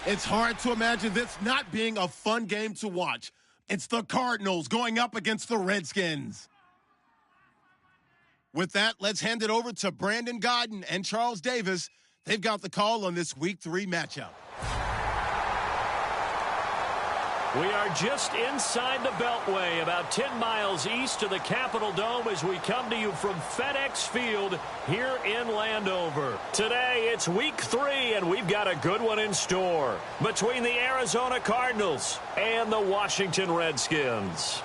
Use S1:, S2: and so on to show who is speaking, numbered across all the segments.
S1: It's hard to imagine this not being a fun game to watch. It's the Cardinals going up against the Redskins. With that, let's hand it over to Brandon Godden and Charles Davis. They've got the call on this Week 3 matchup.
S2: We are just inside the Beltway, about 10 miles east of the Capitol Dome as we come to you from FedEx Field here in Landover. Today, it's Week 3, and we've got a good one in store between the Arizona Cardinals and the Washington Redskins.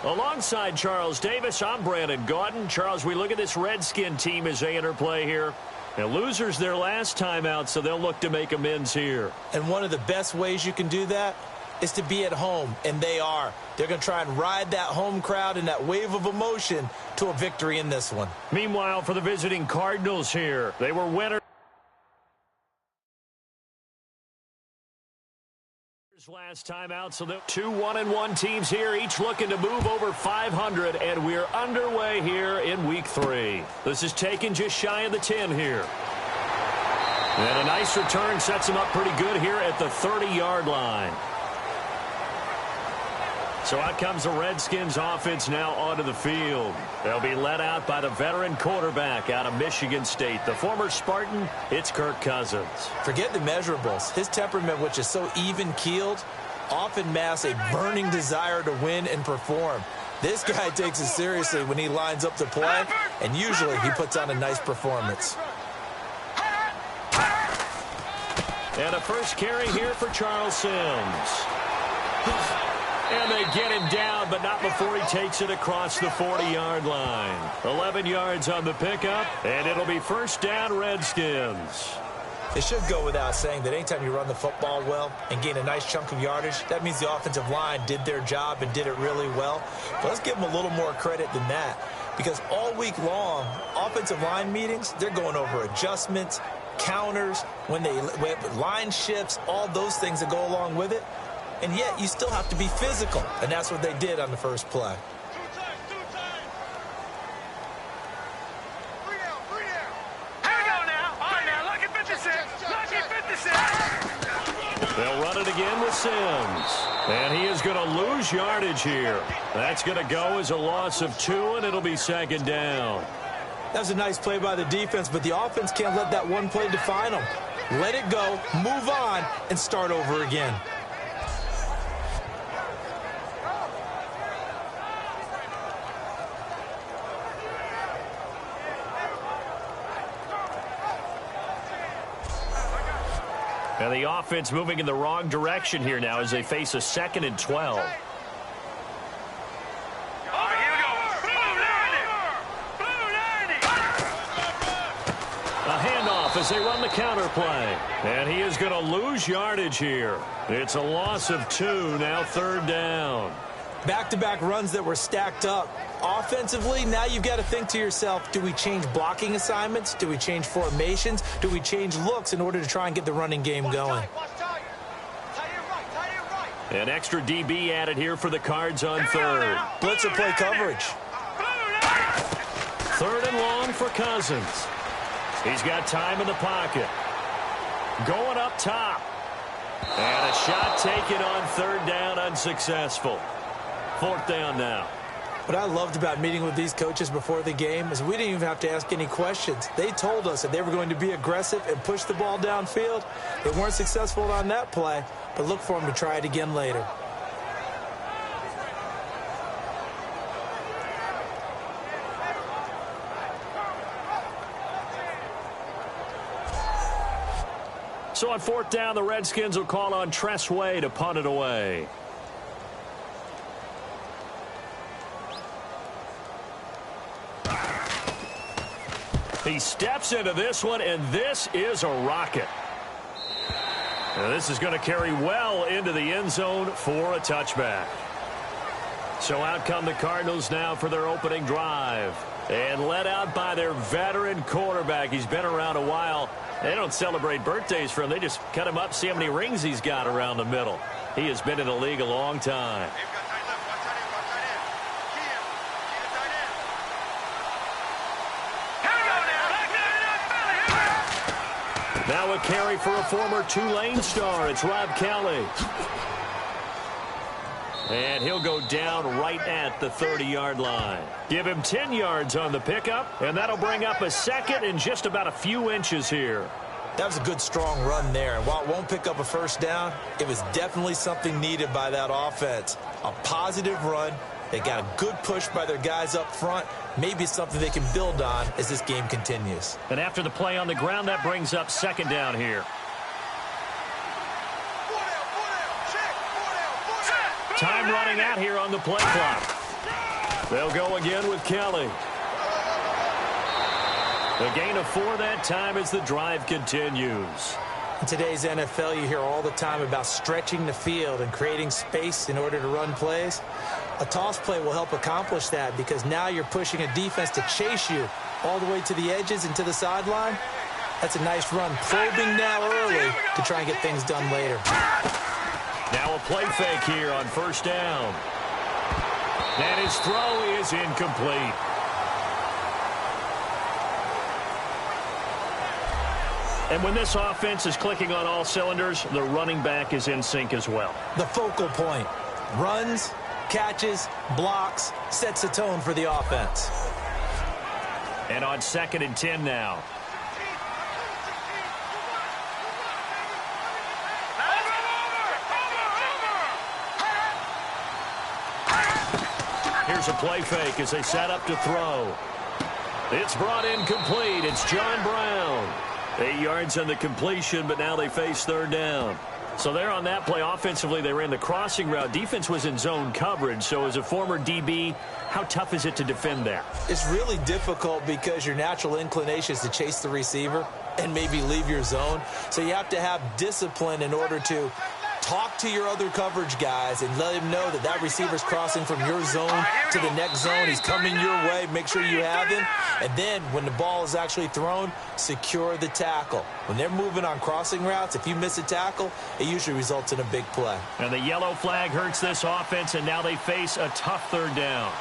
S2: Alongside Charles Davis, I'm Brandon Gaudin. Charles, we look at this Redskin team as they interplay here. And losers their last time out, so they'll look to make amends here.
S3: And one of the best ways you can do that is to be at home, and they are. They're going to try and ride that home crowd and that wave of emotion to a victory in this one.
S2: Meanwhile, for the visiting Cardinals here, they were winners last time out, so the 2 1-1 teams here, each looking to move over 500, and we're underway here in Week 3. This is taken just shy of the 10 here. And a nice return sets him up pretty good here at the 30-yard line. So out comes the Redskins offense now onto the field. They'll be led out by the veteran quarterback out of Michigan State. The former Spartan, it's Kirk Cousins.
S3: Forget the measurables. His temperament, which is so even-keeled, often masks a burning desire to win and perform. This guy takes it seriously when he lines up to play, and usually he puts on a nice performance.
S2: And a first carry here for Charles Sims. And they get him down, but not before he takes it across the 40-yard line. 11 yards on the pickup, and it'll be first down Redskins.
S3: It should go without saying that anytime you run the football well and gain a nice chunk of yardage, that means the offensive line did their job and did it really well. But let's give them a little more credit than that, because all week long, offensive line meetings, they're going over adjustments, counters, when line shifts, all those things that go along with it. And yet, you still have to be physical. And that's what they did on the first play.
S2: They'll run it again with Sims. And he is going to lose yardage here. That's going to go as a loss of 2, and it'll be second down.
S3: That was a nice play by the defense, but the offense can't let that one play define them. Let it go, move on, and start over again.
S2: And the offense moving in the wrong direction here now as they face a 2nd and 12. A handoff as they run the counter play. And he is going to lose yardage here. It's a loss of 2, now third down.
S3: Back-to-back runs that were stacked up. Offensively, now you've got to think to yourself, do we change blocking assignments? Do we change formations? Do we change looks in order to try and get the running game going?
S2: An extra DB added here for the Cards on third.
S3: Blitzer play coverage.
S2: 3rd and long for Cousins. He's got time in the pocket. Going up top. And a shot taken on 3rd down, unsuccessful. 4th down now.
S3: What I loved about meeting with these coaches before the game is we didn't even have to ask any questions. They told us that they were going to be aggressive and push the ball downfield. They weren't successful on that play, but look for them to try it again later.
S2: So on 4th down, the Redskins will call on Tress Way to punt it away. He steps into this one, and this is a rocket. And this is going to carry well into the end zone for a touchback. So out come the Cardinals now for their opening drive. And led out by their veteran quarterback. He's been around a while. They don't celebrate birthdays for him. They just cut him up, see how many rings he's got around the middle. He has been in the league a long time. Now a carry for a former Tulane star. It's Rob Kelly. And he'll go down right at the 30-yard line. Give him 10 yards on the pickup, and that'll bring up a second in just about a few inches here.
S3: That was a good, strong run there. And while it won't pick up a first down, it was definitely something needed by that offense. A positive run. They got a good push by their guys up front. Maybe it's something they can build on as this game continues.
S2: And after the play on the ground, that brings up second down here. Time running out here on the play clock. They'll go again with Kelly. The gain of 4 that time as the drive continues.
S3: In today's NFL, you hear all the time about stretching the field and creating space in order to run plays. A toss play will help accomplish that because now you're pushing a defense to chase you all the way to the edges and to the sideline. That's a nice run, probing now early to try and get things done later.
S2: Now a play fake here on first down. And his throw is incomplete. And when this offense is clicking on all cylinders, the running back is in sync as well.
S3: The focal point. Runs, catches, blocks, sets a tone for the offense.
S2: And on 2nd and 10 now. Here's a play fake as they set up to throw. It's brought in complete. It's John Brown. 8 yards on the completion, but now they face third down. So there on that play, offensively, they ran the crossing route. Defense was in zone coverage. So as a former DB, how tough is it to defend that?
S3: It's really difficult because your natural inclination is to chase the receiver and maybe leave your zone. So you have to have discipline in order to talk to your other coverage guys and let him know that that receiver's crossing from your zone to the next zone. He's coming your way. Make sure you have him. And then when the ball is actually thrown, secure the tackle. When they're moving on crossing routes, if you miss a tackle, it usually results in a big play.
S2: And the yellow flag hurts this offense, and now they face a tough third down.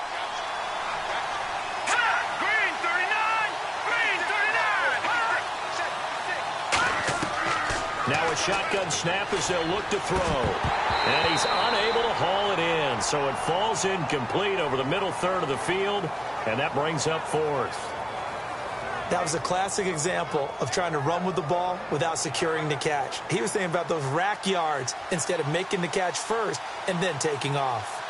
S2: Now a shotgun snap as they'll look to throw. And he's unable to haul it in. So it falls incomplete over the middle third of the field. And that brings up 4th.
S3: That was a classic example of trying to run with the ball without securing the catch. He was thinking about those rack yards instead of making the catch first and then taking off.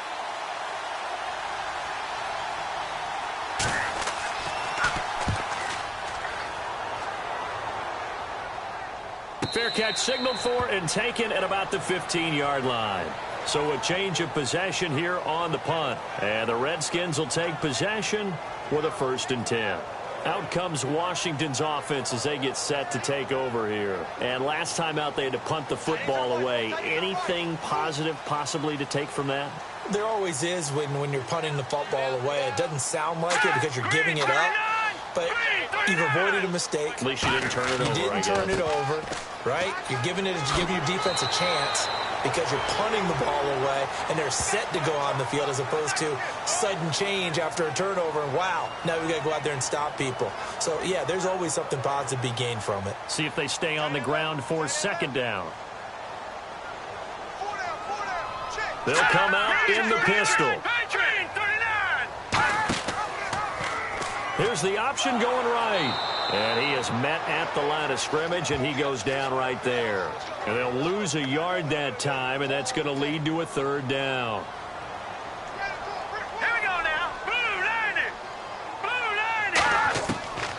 S2: Fair catch signaled for and taken at about the 15-yard line. So a change of possession here on the punt. And the Redskins will take possession with a 1st and 10. Out comes Washington's offense as they get set to take over here. And last time out they had to punt the football away. Anything positive possibly to take from that?
S3: There always is when you're punting the football away. It doesn't sound like it because you're giving it up. But you've avoided a mistake.
S2: At least you didn't turn it over.
S3: You didn't turn it over, right? You're giving your defense a chance because you're punting the ball away, and they're set to go on the field as opposed to sudden change after a turnover, and wow, now we got to go out there and stop people. So, yeah, there's always something positive to be gained from it.
S2: See if they stay on the ground for 2nd down. They'll come out in the pistol. Here's the option going right. And he is met at the line of scrimmage, and he goes down right there. And they'll lose a yard that time, and that's going to lead to a 3rd down.
S4: Here we go now. Blue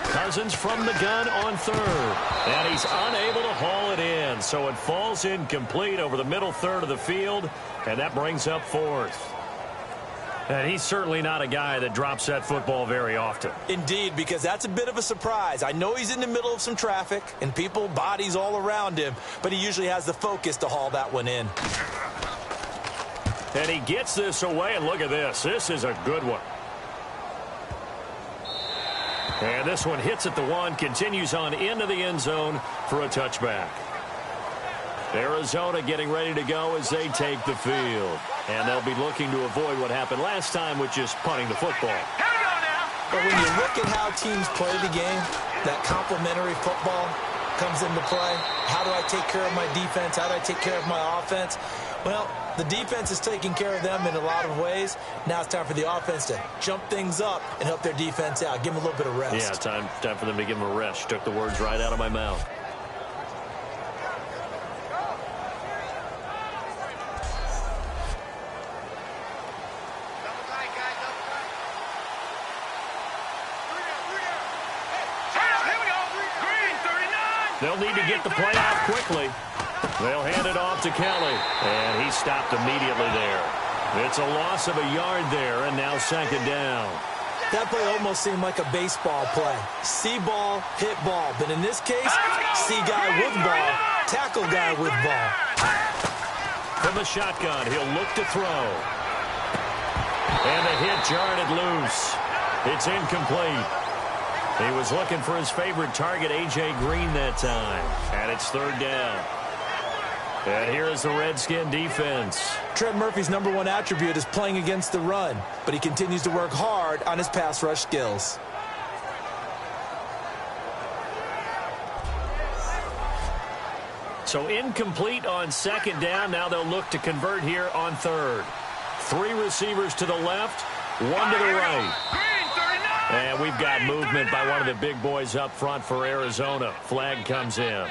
S4: 90.
S2: Cousins from the gun on 3rd. And he's unable to haul it in. So it falls incomplete over the middle third of the field, and that brings up 4th. And he's certainly not a guy that drops that football very often.
S3: Indeed, because that's a bit of a surprise. I know he's in the middle of some traffic and people, bodies all around him, but he usually has the focus to haul that one in.
S2: And he gets this away, and look at this. This is a good one. And this one hits at the 1, continues on into the end zone for a touchback. Arizona getting ready to go as they take the field. And they'll be looking to avoid what happened last time, which is punting the football.
S4: Here we go now.
S3: But when you look at how teams play the game, that complementary football, comes into play. How do I take care of my defense? How do I take care of my offense? Well, the defense is taking care of them in a lot of ways. Now it's time for the offense to jump things up and help their defense out. Give them a little bit of rest.
S2: Yeah, time for them to give them a rest. You took the words right out of my mouth. They'll need to get the play out quickly. They'll hand it off to Kelly. And he stopped immediately there. It's a loss of a yard there, and now second down.
S3: That play almost seemed like a baseball play. See ball, hit ball. But in this case, see guy with ball, tackle guy with ball.
S2: From the shotgun, he'll look to throw. And the hit jarred it loose. It's incomplete. He was looking for his favorite target, A.J. Green, that time. And it's third down. And here is the Redskin defense.
S3: Trent Murphy's #1 attribute is playing against the run, but he continues to work hard on his pass rush skills.
S2: So incomplete on second down. Now they'll look to convert here on third. 3 receivers to the left, 1 to the right. And we've got movement by one of the big boys up front for Arizona. Flag comes in.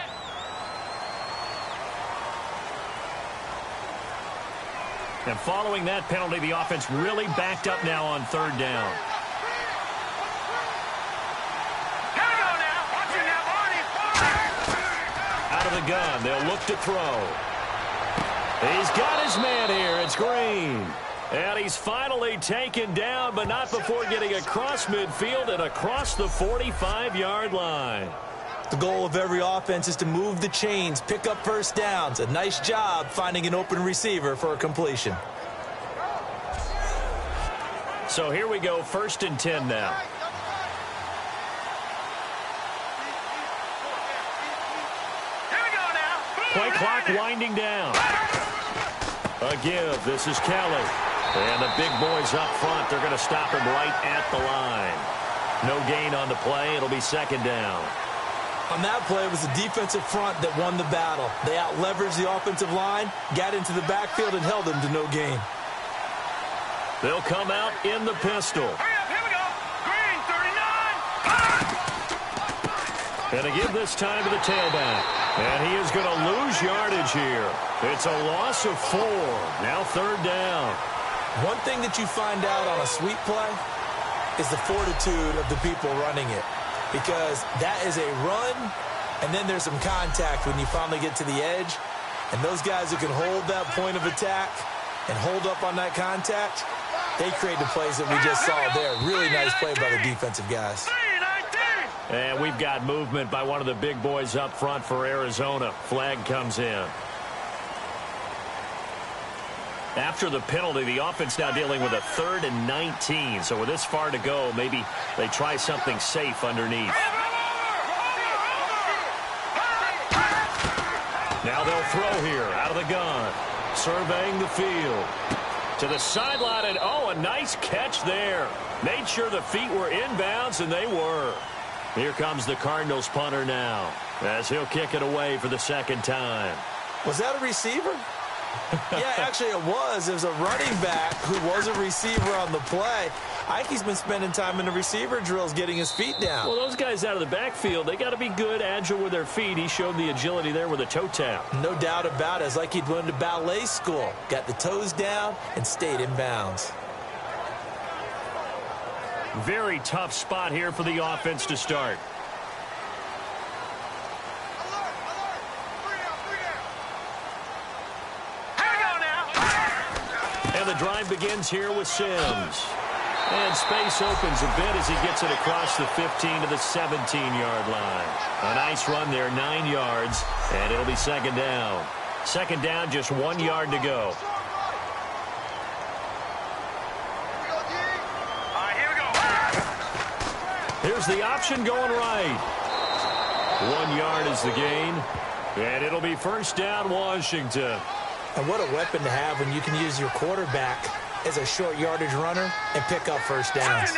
S2: And following that penalty, the offense really backed up now on third down. Out of the gun, they'll look to throw. He's got his man here. It's Green. And he's finally taken down, but not before getting across midfield and across the 45-yard line.
S3: The goal of every offense is to move the chains, pick up first downs. A nice job finding an open receiver for a completion.
S2: So here we go, 1st and 10 now. Play clock winding down. A give. This is Kelly. And the big boys up front, they're going to stop him right at the line. No gain on the play. It'll be second down.
S3: On that play, it was the defensive front that won the battle. They out-leveraged the offensive line, got into the backfield, and held them to no gain.
S2: They'll come out in the pistol.
S4: Here we go. Green, 39.
S2: And to give this time to the tailback. And he is going to lose yardage here. It's a loss of 4. Now third down.
S3: One thing that you find out on a sweep play is the fortitude of the people running it. Because that is a run, and then there's some contact when you finally get to the edge. And those guys who can hold that point of attack and hold up on that contact, they create the plays that we just saw there. Really nice play by the defensive guys.
S2: And we've got movement by one of the big boys up front for Arizona. Flag comes in. After the penalty, the offense now dealing with a 3rd and 19. So with this far to go, maybe they try something safe underneath. Now they'll throw here out of the gun. Surveying the field. To the sideline, and oh, a nice catch there. Made sure the feet were inbounds, and they were. Here comes the Cardinals punter now, as he'll kick it away for the second time.
S3: Was that a receiver? Yeah, actually it was. It was a running back who was a receiver on the play. I think he's been spending time in the receiver drills getting his feet down.
S2: Well, those guys out of the backfield, they got to be good, agile with their feet. He showed the agility there with a toe tap.
S3: No doubt about it. It's like he'd went to ballet school. Got the toes down and stayed in bounds.
S2: Very tough spot here for the offense to start. And the drive begins here with Sims. And space opens a bit as he gets it across the 15 to the 17-yard line. A nice run there, 9 yards, and it'll be second down. Second down, just 1 yard to go. Here's the option going right. 1 yard is the gain, and it'll be first down, Washington.
S3: And what a weapon to have when you can use your quarterback as a short yardage runner and pick up first downs.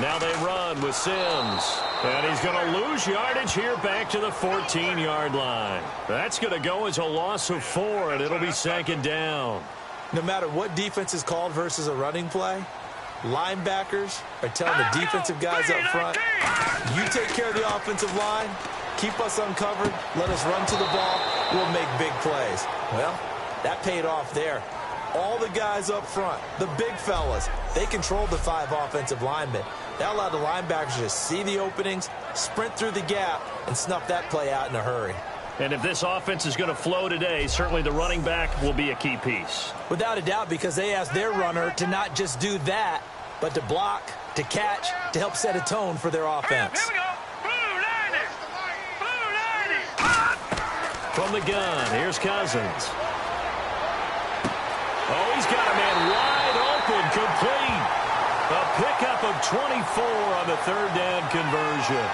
S2: Now they run with Sims. And he's going to lose yardage here back to the 14-yard line. That's going to go as a loss of 4, and it'll be second down.
S3: No matter what defense is called versus a running play, linebackers are telling the defensive guys up front, you take care of the offensive line, keep us uncovered, let us run to the ball, we'll make big plays. Well, that paid off there. All the guys up front, the big fellas, they controlled the 5 offensive linemen. That allowed the linebackers to see the openings, sprint through the gap, and snuff that play out in a hurry.
S2: And if this offense is going to flow today, certainly the running back will be a key piece.
S3: Without a doubt, because they asked their runner to not just do that, but to block, to catch, to help set a tone for their offense.
S4: Here we go. Blue 90. Blue 90.
S2: From the gun, here's Cousins. Oh, he's got a man wide open, complete. A pickup of 24 on the third down conversion.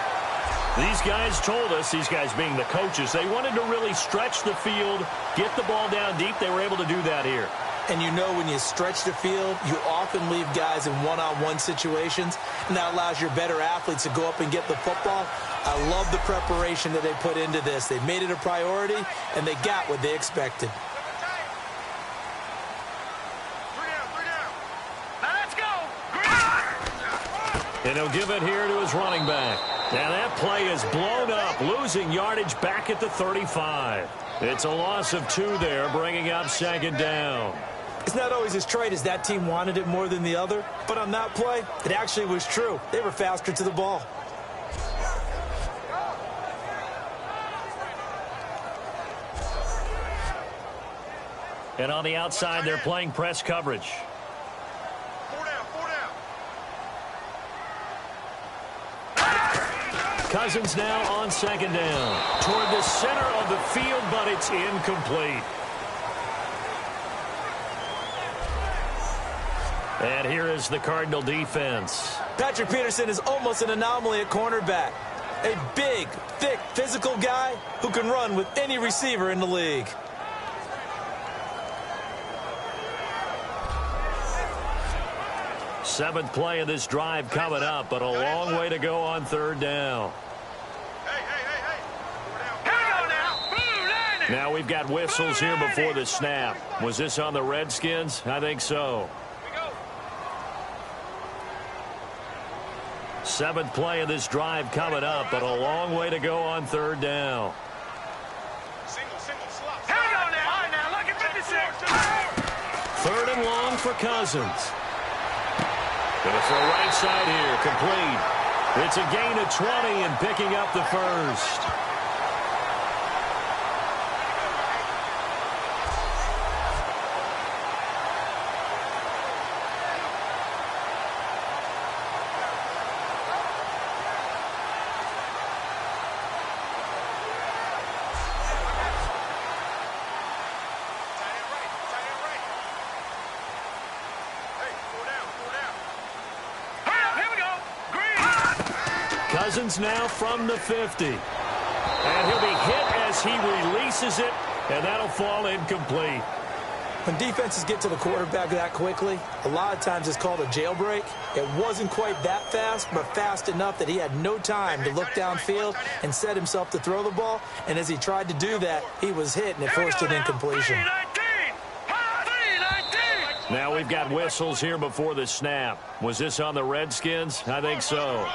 S2: These guys told us, these guys being the coaches, they wanted to really stretch the field, get the ball down deep. They were able to do that here.
S3: And you know when you stretch the field, you often leave guys in one-on-one situations, and that allows your better athletes to go up and get the football. I love the preparation that they put into this. They made it a priority, and they got what they expected.
S2: And he'll give it here to his running back. Now that play is blown up, losing yardage back at the 35. It's a loss of 2 there, bringing up second down.
S3: It's not always as straight as that team wanted it more than the other, but on that play, it actually was true. They were faster to the ball.
S2: And on the outside, they're playing press coverage. Cousins now on second down. Toward the center of the field, but it's incomplete. And here is the Cardinal defense.
S3: Patrick Peterson is almost an anomaly at cornerback. A big, thick, physical guy who can run with any receiver in the league.
S2: Seventh play of this drive coming up, but a long way to go on third down. Now we've got whistles here before the snap. Was this on the Redskins? I think so. Seventh play of this drive coming up, but a long way to go on third down. Third and long for Cousins. Gonna throw right side here, complete. It's a gain of 20 and picking up the first. Cousins now from the 50. And he'll be hit as he releases it, and that'll fall incomplete.
S3: When defenses get to the quarterback that quickly, a lot of times it's called a jailbreak. It wasn't quite that fast, but fast enough that he had no time to look downfield and set himself to throw the ball. And as he tried to do that, he was hit, and it forced an incompletion.
S2: Now we've got whistles here before the snap. Was this on the Redskins? I think so.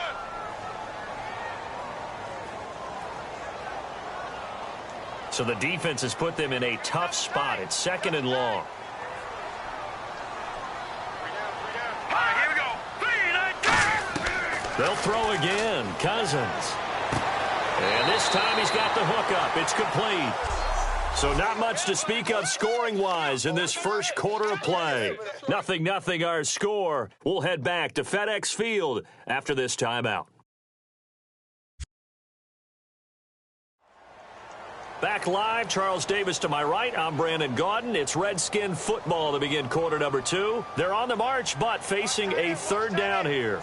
S2: So the defense has put them in a tough spot. It's second and long. They'll throw again. Cousins. And this time he's got the hook up. It's complete. So not much to speak of scoring-wise in this first quarter of play. 0-0 our score. We'll head back to FedEx Field after this timeout. Back live, Charles Davis to my right. I'm Brandon Gaudin. It's Redskin football to begin quarter number 2. They're on the march, but facing a third down here.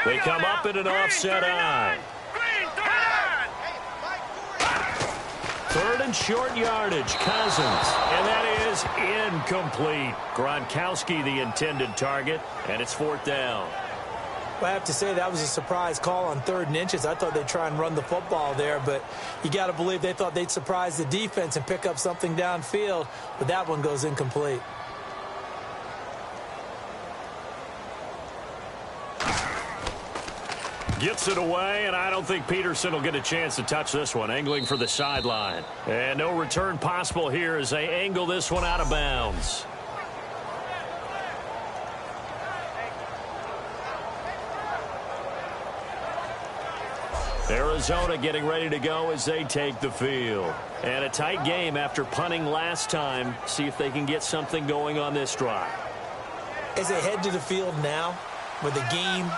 S2: They come up in an offset eye. Third and short yardage, Cousins. And that is incomplete. Gronkowski the intended target, and it's fourth down.
S3: I have to say that was a surprise call on 3rd and inches. I thought they'd try and run the football there, but you got to believe they thought they'd surprise the defense and pick up something downfield, but that one goes incomplete.
S2: Gets it away, and I don't think Peterson will get a chance to touch this one. Angling for the sideline. And no return possible here as they angle this one out of bounds. Arizona getting ready to go as they take the field. And a tight game after punting last time. See if they can get something going on this drive.
S3: As they head to the field now, with the game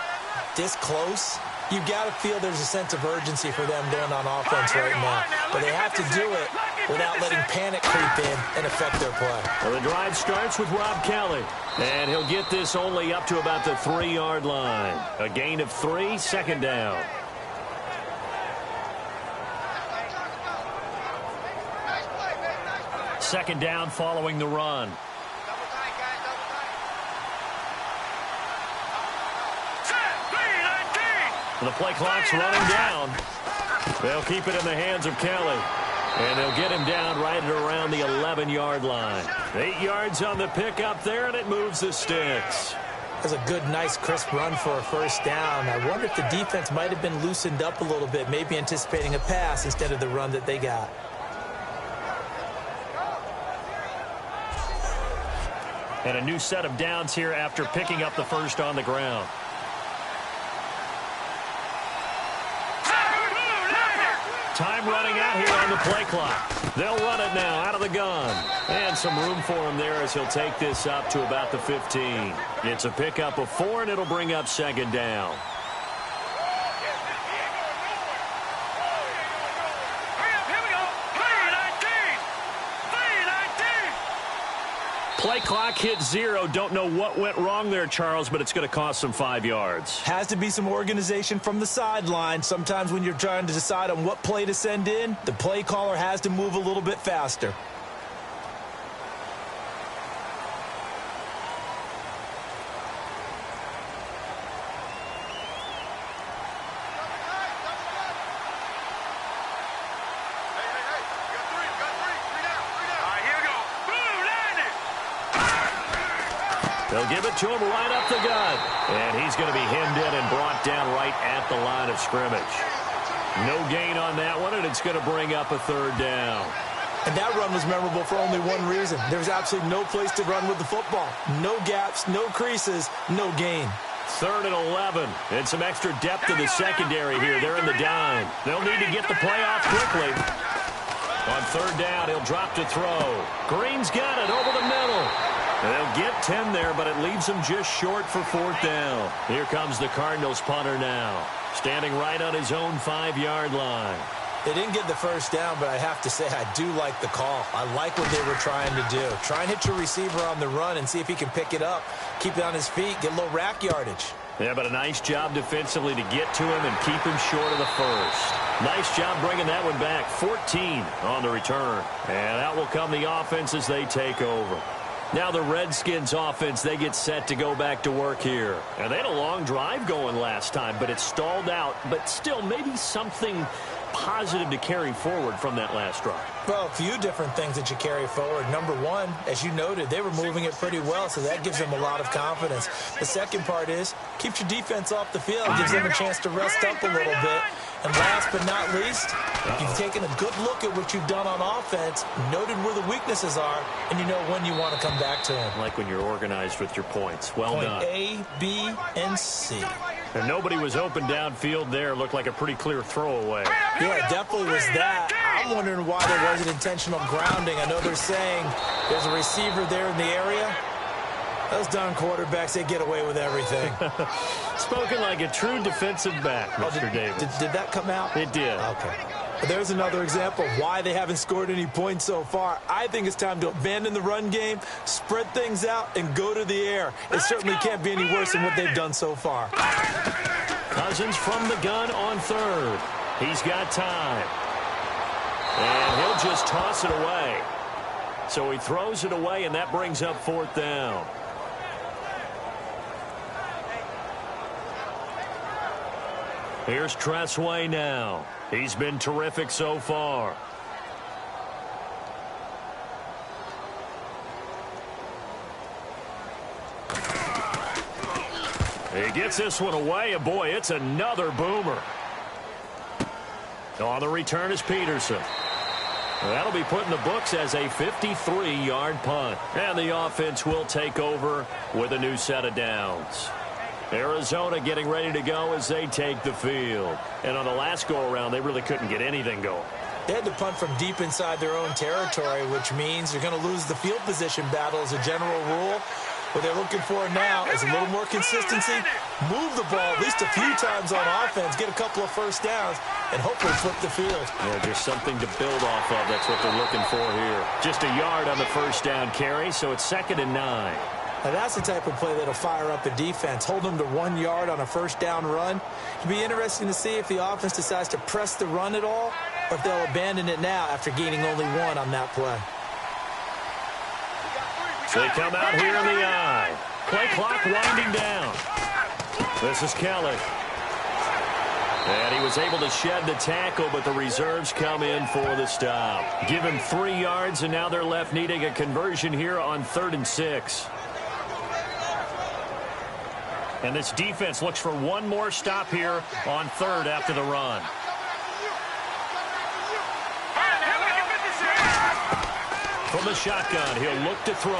S3: this close, you've got to feel there's a sense of urgency for them going on offense right now. But they have to do it without letting panic creep in and affect their play.
S2: Well, the drive starts with Rob Kelly. And he'll get this only up to about the 3-yard line. A gain of 3, second down. Second down following the run. The play clock's running down. They'll keep it in the hands of Kelly. And they'll get him down right at around the 11-yard line. 8 yards on the pickup there, and it moves the sticks.
S3: That's a good, nice, crisp run for a first down. I wonder if the defense might have been loosened up a little bit, maybe anticipating a pass instead of the run that they got.
S2: And a new set of downs here after picking up the first on the ground. Time running out here on the play clock. They'll run it now out of the gun. And some room for him there as he'll take this up to about the 15. It's a pickup of 4, and it'll bring up second down. Play clock hit 0. Don't know what went wrong there, Charles, but it's going to cost them 5 yards.
S3: Has to be some organization from the sideline. Sometimes when you're trying to decide on what play to send in, the play caller has to move a little bit faster.
S2: They'll give it to him right up the gut. And he's going to be hemmed in and brought down right at the line of scrimmage. No gain on that one, and it's going to bring up a third down.
S3: And that run was memorable for only one reason. There's absolutely no place to run with the football. No gaps, no creases, no gain.
S2: Third and 11. And some extra depth to the secondary here. They're in the dime. They'll need to get the play off quickly. On third down, he'll drop to throw. Green's got it over the middle. They'll get 10 there, but it leaves them just short for fourth down. Here comes the Cardinals punter now, standing right on his own 5-yard line.
S3: They didn't get the first down, but I have to say I do like the call. I like what they were trying to do. Try and hit your receiver on the run and see if he can pick it up, keep it on his feet, get a little rack yardage.
S2: Yeah, but a nice job defensively to get to him and keep him short of the first. Nice job bringing that one back. 14 on the return. And out will come the offense as they take over. Now the Redskins offense, they get set to go back to work here. And they had a long drive going last time, but it stalled out. But still, maybe something positive to carry forward from that last drive.
S3: Well, a few different things that you carry forward. Number one, as you noted, they were moving it pretty well, so that gives them a lot of confidence. The second part is, keeps your defense off the field, gives them a chance to rest up a little bit. And last but not least, you've taken a good look at what you've done on offense, noted where the weaknesses are, and you know when you want to come back to them.
S2: Like when you're organized with your points. Well done.
S3: Point A, B, and C.
S2: And nobody was open downfield there. Looked like a pretty clear throwaway.
S3: Yeah, it definitely was that. I'm wondering why there wasn't intentional grounding. I know they're saying there's a receiver there in the area. Those darn quarterbacks, they get away with everything.
S2: Spoken like a true defensive back, Mr. Davis.
S3: Did that come out?
S2: It did.
S3: Okay. There's another example of why they haven't scored any points so far. I think it's time to abandon the run game, spread things out, and go to the air. It certainly can't be any worse than what they've done so far.
S2: Cousins from the gun on third. He's got time. And he'll just toss it away. So he throws it away, and that brings up 4th down. Here's Tressway now. He's been terrific so far. He gets this one away, and boy, it's another boomer. On the return is Peterson. That'll be put in the books as a 53-yard punt. And the offense will take over with a new set of downs. Arizona getting ready to go as they take the field. And on the last go-around, they really couldn't get anything going.
S3: They had to punt from deep inside their own territory, which means they're going to lose the field position battle as a general rule. What they're looking for now is a little more consistency, move the ball at least a few times on offense, get a couple of first downs, and hopefully flip the field.
S2: Yeah, just something to build off of. That's what they're looking for here. Just a yard on the first down carry, so it's 2nd and 9.
S3: Now that's the type of play that'll fire up the defense. Hold them to 1 yard on a first down run. It'll be interesting to see if the offense decides to press the run at all, or if they'll abandon it now after gaining only 1 on that play.
S2: They come out here in the eye. Play clock winding down. This is Kelly. And he was able to shed the tackle, but the reserves come in for the stop. Give him 3 yards, and now they're left needing a conversion here on 3rd and 6. And this defense looks for one more stop here on 3rd after the run. From the shotgun, he'll look to throw.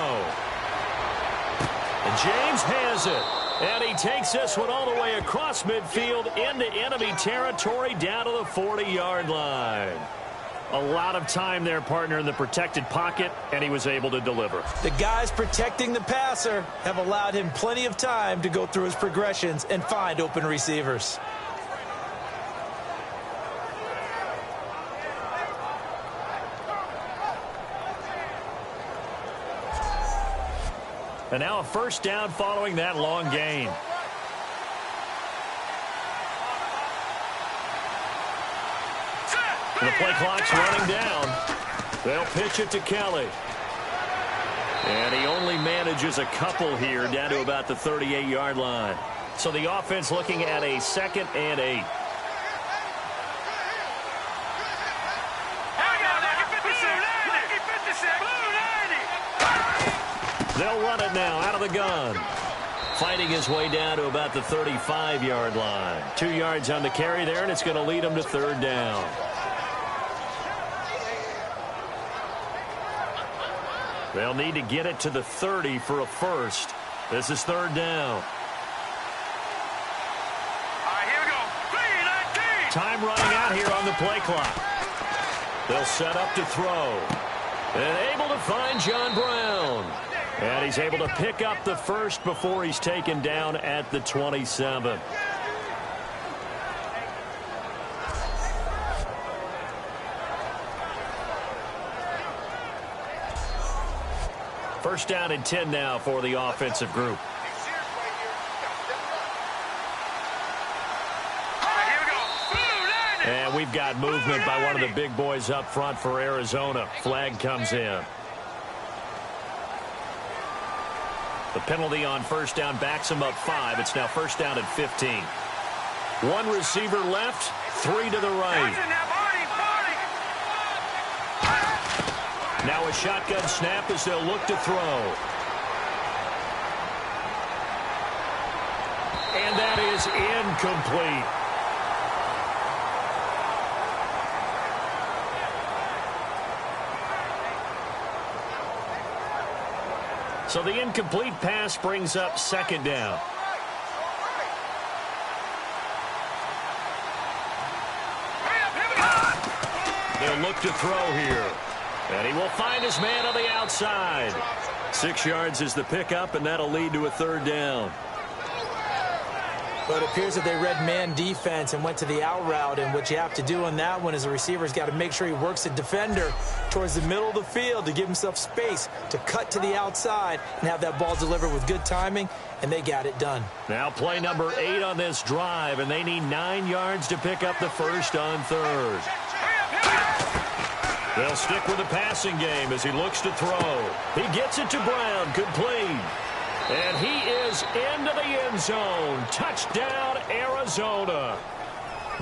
S2: And James has it. And he takes this one all the way across midfield into enemy territory down to the 40-yard line. A lot of time there, partner, in the protected pocket, and he was able to deliver.
S3: The guys protecting the passer have allowed him plenty of time to go through his progressions and find open receivers.
S2: And now a first down following that long gain. The play clock's running down. They'll pitch it to Kelly. And he only manages a couple here down to about the 38-yard line. So the offense looking at a 2nd and 8. They'll run it now out of the gun. Fighting his way down to about the 35-yard line. 2 yards on the carry there, and it's going to lead him to 3rd down. They'll need to get it to the 30 for a first. This is 3rd down.
S4: All right, here we go. 3-19.
S2: Time running out here on the play clock. They'll set up to throw. And able to find John Brown. And he's able to pick up the first before he's taken down at the 27. First down and 10 now for the offensive group. And we've got movement by one of the big boys up front for Arizona. Flag comes in. The penalty on first down backs him up 5. It's now first down and 15. 1 receiver left, 3 to the right. Now a shotgun snap as they'll look to throw. And that is incomplete. So the incomplete pass brings up 2nd down. They'll look to throw here. And he will find his man on the outside. 6 yards is the pickup, and that'll lead to a 3rd down.
S3: But it appears that they read man defense and went to the out route. And what you have to do on that one is the receiver's got to make sure he works the defender towards the middle of the field to give himself space to cut to the outside and have that ball delivered with good timing, and they got it done.
S2: Now play number 8 on this drive, and they need 9 yards to pick up the first on 3rd. They'll stick with the passing game as he looks to throw. He gets it to Brown, complete. And he is into the end zone. Touchdown, Arizona.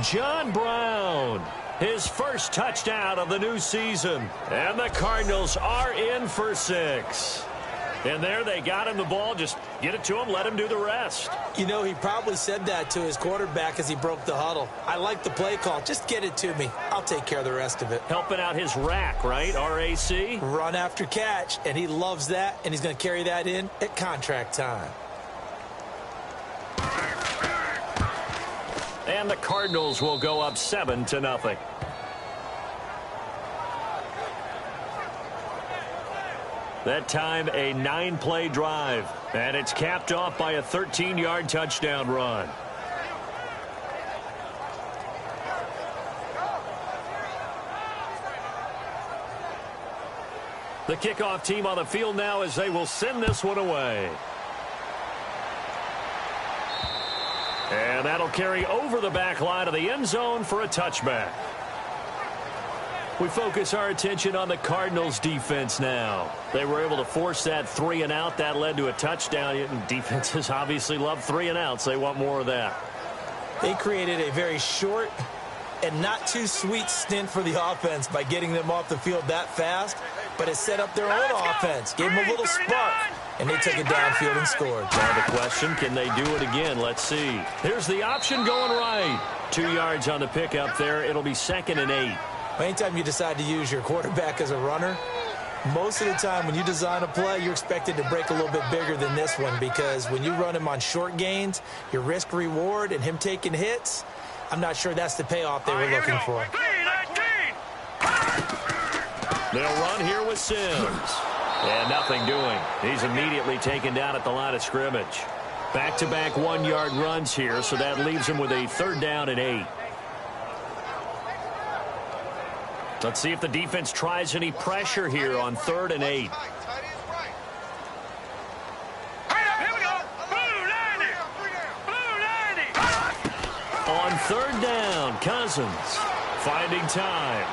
S2: John Brown, his first touchdown of the new season. And the Cardinals are in for 6. And there they got him the ball. Just get it to him, let him do the rest.
S3: You know, he probably said that to his quarterback as he broke the huddle. I like the play call. Just get it to me. I'll take care of the rest of it.
S2: Helping out his rack, right? RAC?
S3: Run after catch, and he loves that, and he's going to carry that in at contract time.
S2: And the Cardinals will go up 7-0. That time, a 9-play drive. And it's capped off by a 13-yard touchdown run. The kickoff team on the field now as they will send this one away. And that'll carry over the back line of the end zone for a touchback. We focus our attention on the Cardinals defense now. They were able to force that 3-and-out. That led to a touchdown. Defenses obviously love 3-and-outs. They want more of that.
S3: They created a very short and not too sweet stint for the offense by getting them off the field that fast, but it set up their own offense, gave them a little spark, and they took it downfield and scored.
S2: Now the question, can they do it again? Let's see. Here's the option going right. 2 yards on the pickup there. It'll be 2nd and 8.
S3: Anytime you decide to use your quarterback as a runner, most of the time when you design a play, you're expected to break a little bit bigger than this one, because when you run him on short gains, your risk-reward and him taking hits, I'm not sure that's the payoff they were looking for.
S2: They'll run here with Sims. And nothing doing. He's immediately taken down at the line of scrimmage. Back-to-back 1-yard runs here, so that leaves him with a 3rd down and 8. Let's see if the defense tries any pressure here on 3rd and 8. On 3rd down, Cousins finding time.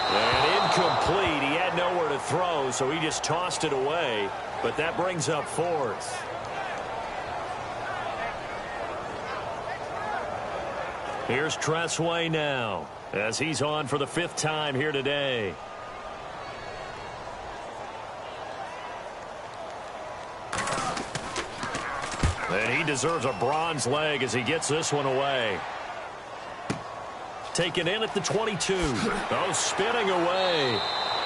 S2: And incomplete. He had nowhere to throw, so he just tossed it away. But that brings up 4th. Here's Tressway now, as he's on for the 5th time here today. And he deserves a bronze leg as he gets this one away. Taken in at the 22. Oh, spinning away.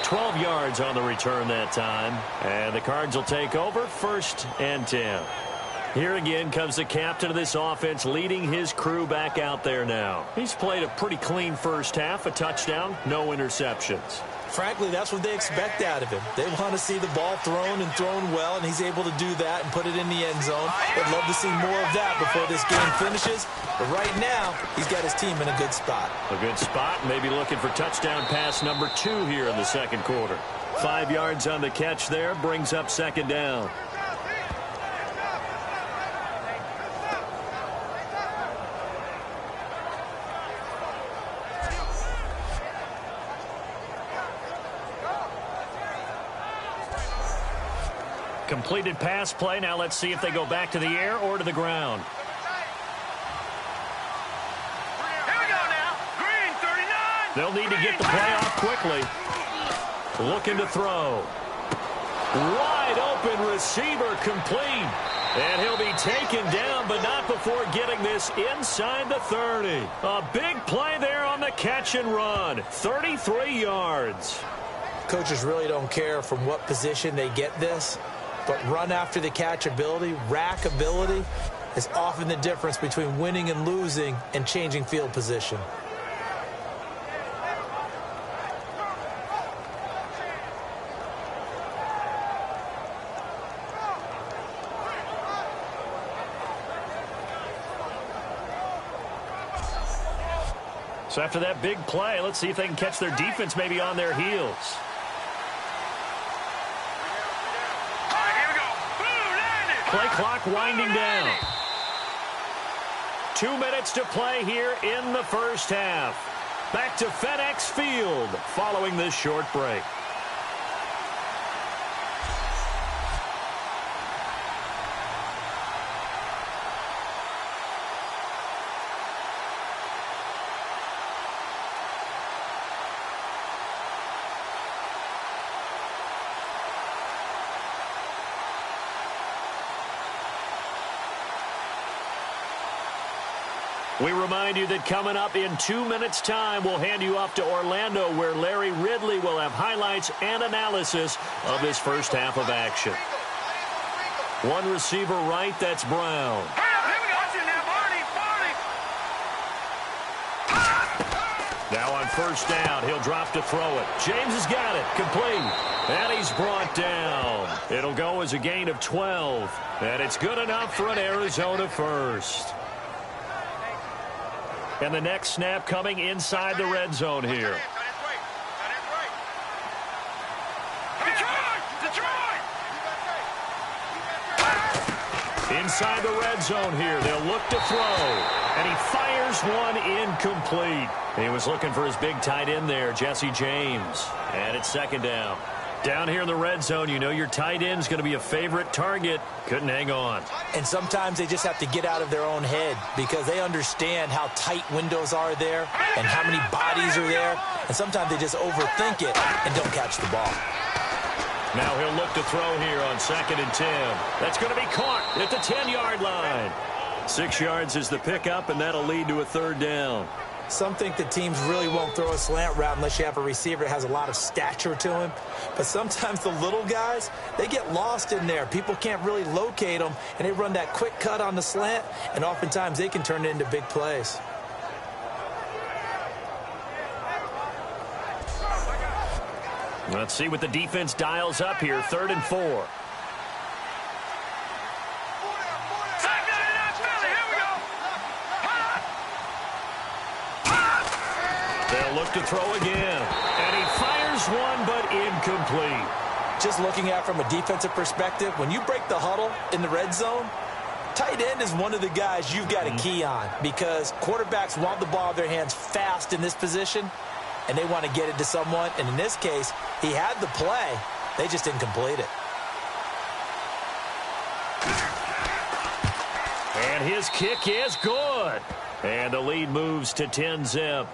S2: 12 yards on the return that time. And the Cards will take over 1st and 10. Here again comes the captain of this offense, leading his crew back out there now. He's played a pretty clean first half, a touchdown, no interceptions.
S3: Frankly, that's what they expect out of him. They want to see the ball thrown and thrown well, and he's able to do that and put it in the end zone. They'd love to see more of that before this game finishes. But right now, he's got his team in a good spot.
S2: A good spot, maybe looking for touchdown pass number 2 here in the 2nd quarter. 5 yards on the catch there, brings up 2nd down. Completed pass play. Now let's see if they go back to the air or to the ground.
S4: Here we go now. Green 39.
S2: They'll need to get the play off quickly. Looking to throw. Wide open receiver, complete. And he'll be taken down, but not before getting this inside the 30. A big play there on the catch and run. 33 yards.
S3: Coaches really don't care from what position they get this. But run after the catch ability, rack ability, is often the difference between winning and losing and changing field position.
S2: So after that big play, let's see if they can catch their defense maybe on their heels. Play clock winding down. 2 minutes to play here in the first half. back to FedEx Field following this short break. We remind you that coming up in 2 minutes' time, we'll hand you off to Orlando, where Larry Ridley will have highlights and analysis of this first half of action. One receiver right, that's Brown. Now on first down, he'll drop to throw it. James has got it, complete. And he's brought down. It'll go as a gain of 12. And it's good enough for an Arizona first. And the next snap coming inside the red zone here. Inside the red zone here, they'll look to throw. And he fires one incomplete. He was looking for his big tight end there, Jesse James. And it's second down. Down here in the red zone, you know your tight end's going to be a favorite target. Couldn't hang on.
S3: And sometimes they just have to get out of their own head because they understand how tight windows are there and how many bodies are there. And sometimes they just overthink it and don't catch the ball.
S2: Now he'll look to throw here on 2nd and 10. That's going to be caught at the 10-yard line. 6 yards is the pickup, and that'll lead to a third down.
S3: Some think the teams really won't throw a slant route unless you have a receiver that has a lot of stature to him. But sometimes the little guys, they get lost in there. People can't really locate them, and they run that quick cut on the slant, and oftentimes they can turn it into big plays.
S2: Let's see what the defense dials up here. 3rd and 4. They'll look to throw again. And he fires one, but incomplete.
S3: Just looking at it from a defensive perspective, when you break the huddle in the red zone, tight end is one of the guys you've got to key on because quarterbacks want the ball in their hands fast in this position, and they want to get it to someone. And in this case, he had the play. They just didn't complete it.
S2: And his kick is good. And the lead moves to 10-zip.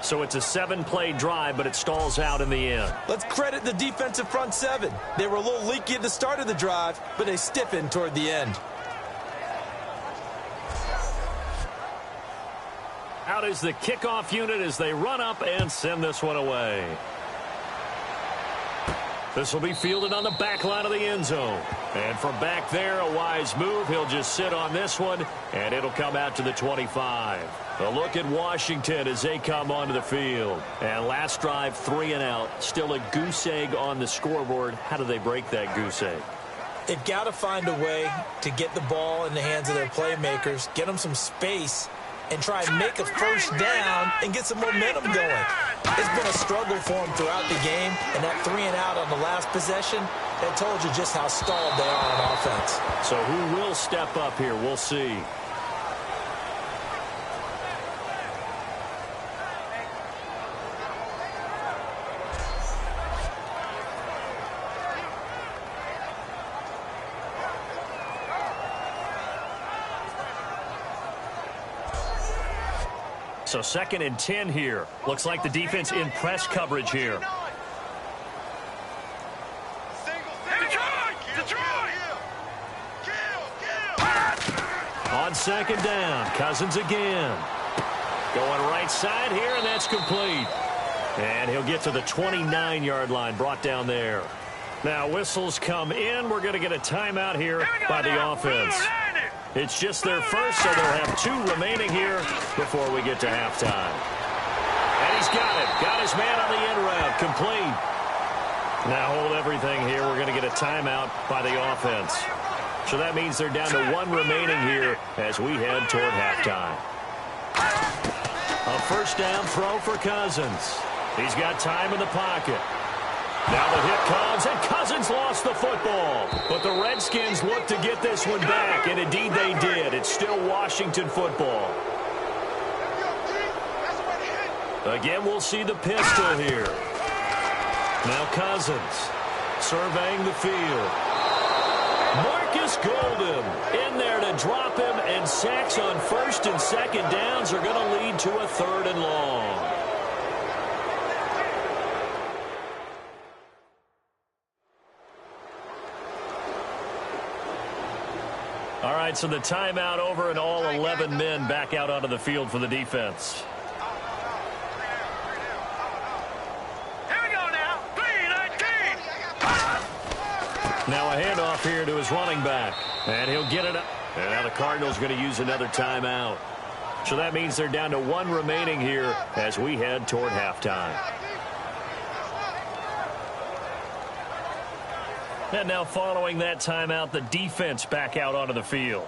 S2: So it's a 7-play drive, but it stalls out in the end.
S3: Let's credit the defensive front seven. They were a little leaky at the start of the drive, but they stiffened toward the end.
S2: Out is the kickoff unit as they run up and send this one away. This will be fielded on the back line of the end zone. And from back there, a wise move. He'll just sit on this one, and it'll come out to the 25. A look at Washington as they come onto the field. And last drive, 3 and out. Still a goose egg on the scoreboard. How do they break that goose egg?
S3: They've got to find a way to get the ball in the hands of their playmakers, get them some space, and try and make a first down and get some momentum going. It's been a struggle for them throughout the game, and that 3 and out on the last possession, that told you just how stalled they are on offense.
S2: So who will step up here? We'll see. So 2nd and 10 here. Looks like the defense in press coverage here. On 2nd down, Cousins again. Going right side here, and that's complete. And he'll get to the 29-yard line, brought down there. Now whistles come in. We're going to get a timeout here by the offense. It's just their first, so they'll have 2 remaining here before we get to halftime. And he's got it. Got his man on the end route. Complete. Now hold everything here. We're going to get a timeout by the offense. So that means they're down to 1 remaining here as we head toward halftime. A first down throw for Cousins. He's got time in the pocket. Now the hit comes, and Cousins lost the football. But the Redskins look to get this one back, and indeed they did. It's still Washington football. Again, we'll see the pistol here. Now Cousins surveying the field. Marcus Golden in there to drop him, and sacks on first and second downs are going to lead to a 3rd and long. All right, so the timeout over and all 11 men back out onto the field for the defense.
S4: Here we go now. 3-19.
S2: Now a handoff here to his running back, and he'll get it up. And now the Cardinals going to use another timeout. So that means they're down to 1 remaining here as we head toward halftime. And now following that timeout, the defense back out onto the field.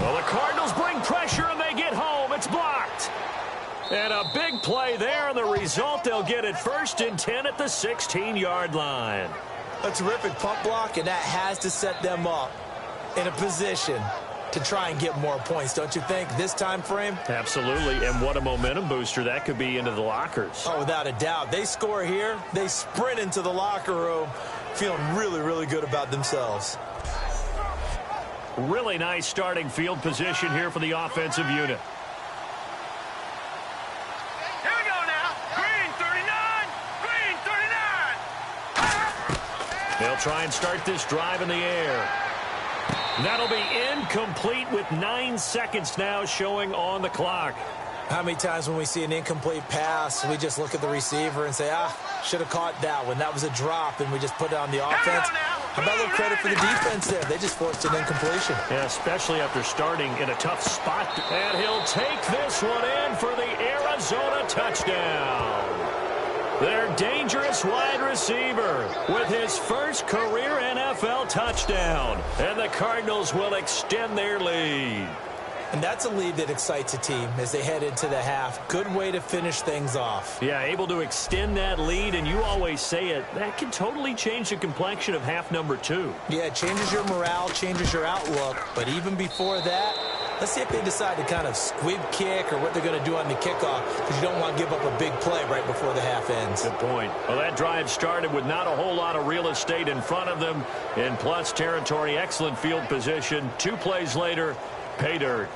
S2: Well, the Cardinals bring pressure and they get home. It's blocked. And a big play there, and the result, they'll get it 1st and 10 at the 16-yard line.
S3: A terrific pump block, and that has to set them up in a position to try and get more points, don't you think, this time frame?
S2: Absolutely, and what a momentum booster that could be into the lockers.
S3: Oh, without a doubt. They score here, they sprint into the locker room, feeling really, really good about themselves.
S2: Really nice starting field position here for the offensive unit.
S4: Here we go now. Green 39. Green 39.
S2: They'll try and start this drive in the air. That'll be incomplete with 9 seconds now showing on the clock.
S3: How many times when we see an incomplete pass, we just look at the receiver and say, should have caught that one. That was a drop, and we just put it on the offense. How about a little credit for the defense there? They just forced an incompletion.
S2: Yeah, especially after starting in a tough spot. And he'll take this one in for the Arizona touchdown. Their dangerous wide receiver with his first career NFL touchdown. And the Cardinals will extend their lead.
S3: And that's a lead that excites a team as they head into the half. Good way to finish things off.
S2: Yeah, able to extend that lead, and you always say it, that can totally change the complexion of half number 2.
S3: Yeah, it changes your morale, changes your outlook. But even before that, let's see if they decide to kind of squib kick or what they're going to do on the kickoff, because you don't want to give up a big play right before the half ends.
S2: Good point. Well, that drive started with not a whole lot of real estate in front of them. In plus territory, excellent field position. 2 plays later, pay dirt.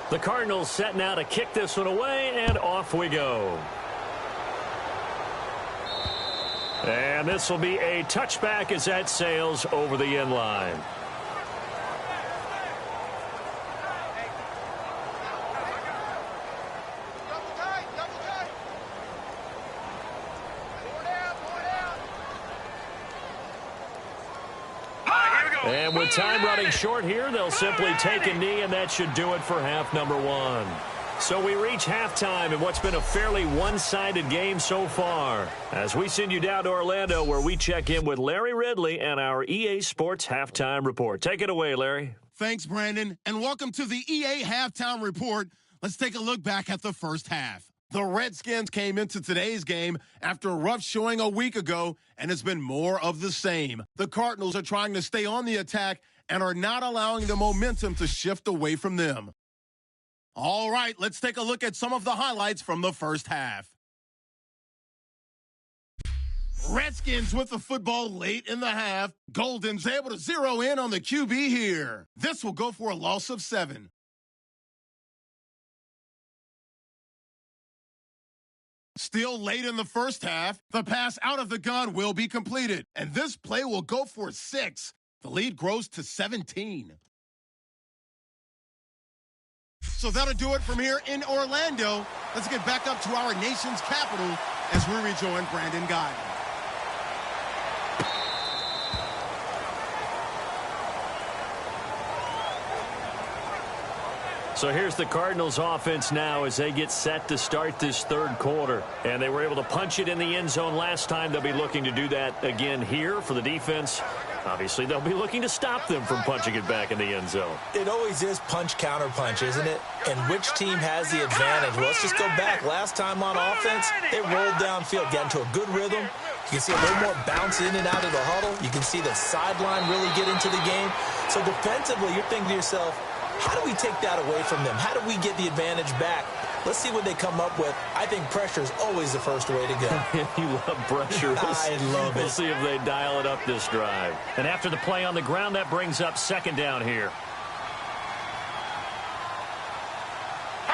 S2: The Cardinals set now to kick this one away, and off we go. And this will be a touchback as that sails over the end line. And with time running short here, they'll simply take a knee, and that should do it for half number 1. So we reach halftime in what's been a fairly one-sided game so far. As we send you down to Orlando, where we check in with Larry Ridley and our EA Sports Halftime Report. Take it away, Larry.
S1: Thanks, Brandon, and welcome to the EA Halftime Report. Let's take a look back at the first half. The Redskins came into today's game after a rough showing a week ago, and it's been more of the same. The Cardinals are trying to stay on the attack and are not allowing the momentum to shift away from them. All right, let's take a look at some of the highlights from the first half. Redskins with the football late in the half. Golden's able to zero in on the QB here. This will go for a loss of 7. Still late in the first half, the pass out of the gun will be completed, and this play will go for 6. The lead grows to 17. So that'll do it from here in Orlando. Let's get back up to our nation's capital as we rejoin Brandon Guy.
S2: So here's the Cardinals offense now as they get set to start this third quarter. And they were able to punch it in the end zone last time. They'll be looking to do that again here for the defense. Obviously, they'll be looking to stop them from punching it back in the end zone.
S3: It always is punch, counter punch, isn't it? And which team has the advantage? Well, let's just go back. Last time on offense, they rolled downfield, got into a good rhythm, You can see a little more bounce in and out of the huddle. You can see the sideline really get into the game. So defensively, you're thinking to yourself, how do we take that away from them? How do we get the advantage back? Let's see what they come up with. I think pressure is always the first way to go.
S2: You love pressure.
S3: I love it.
S2: We'll see if they dial it up this drive. And after the play on the ground, that brings up second down here.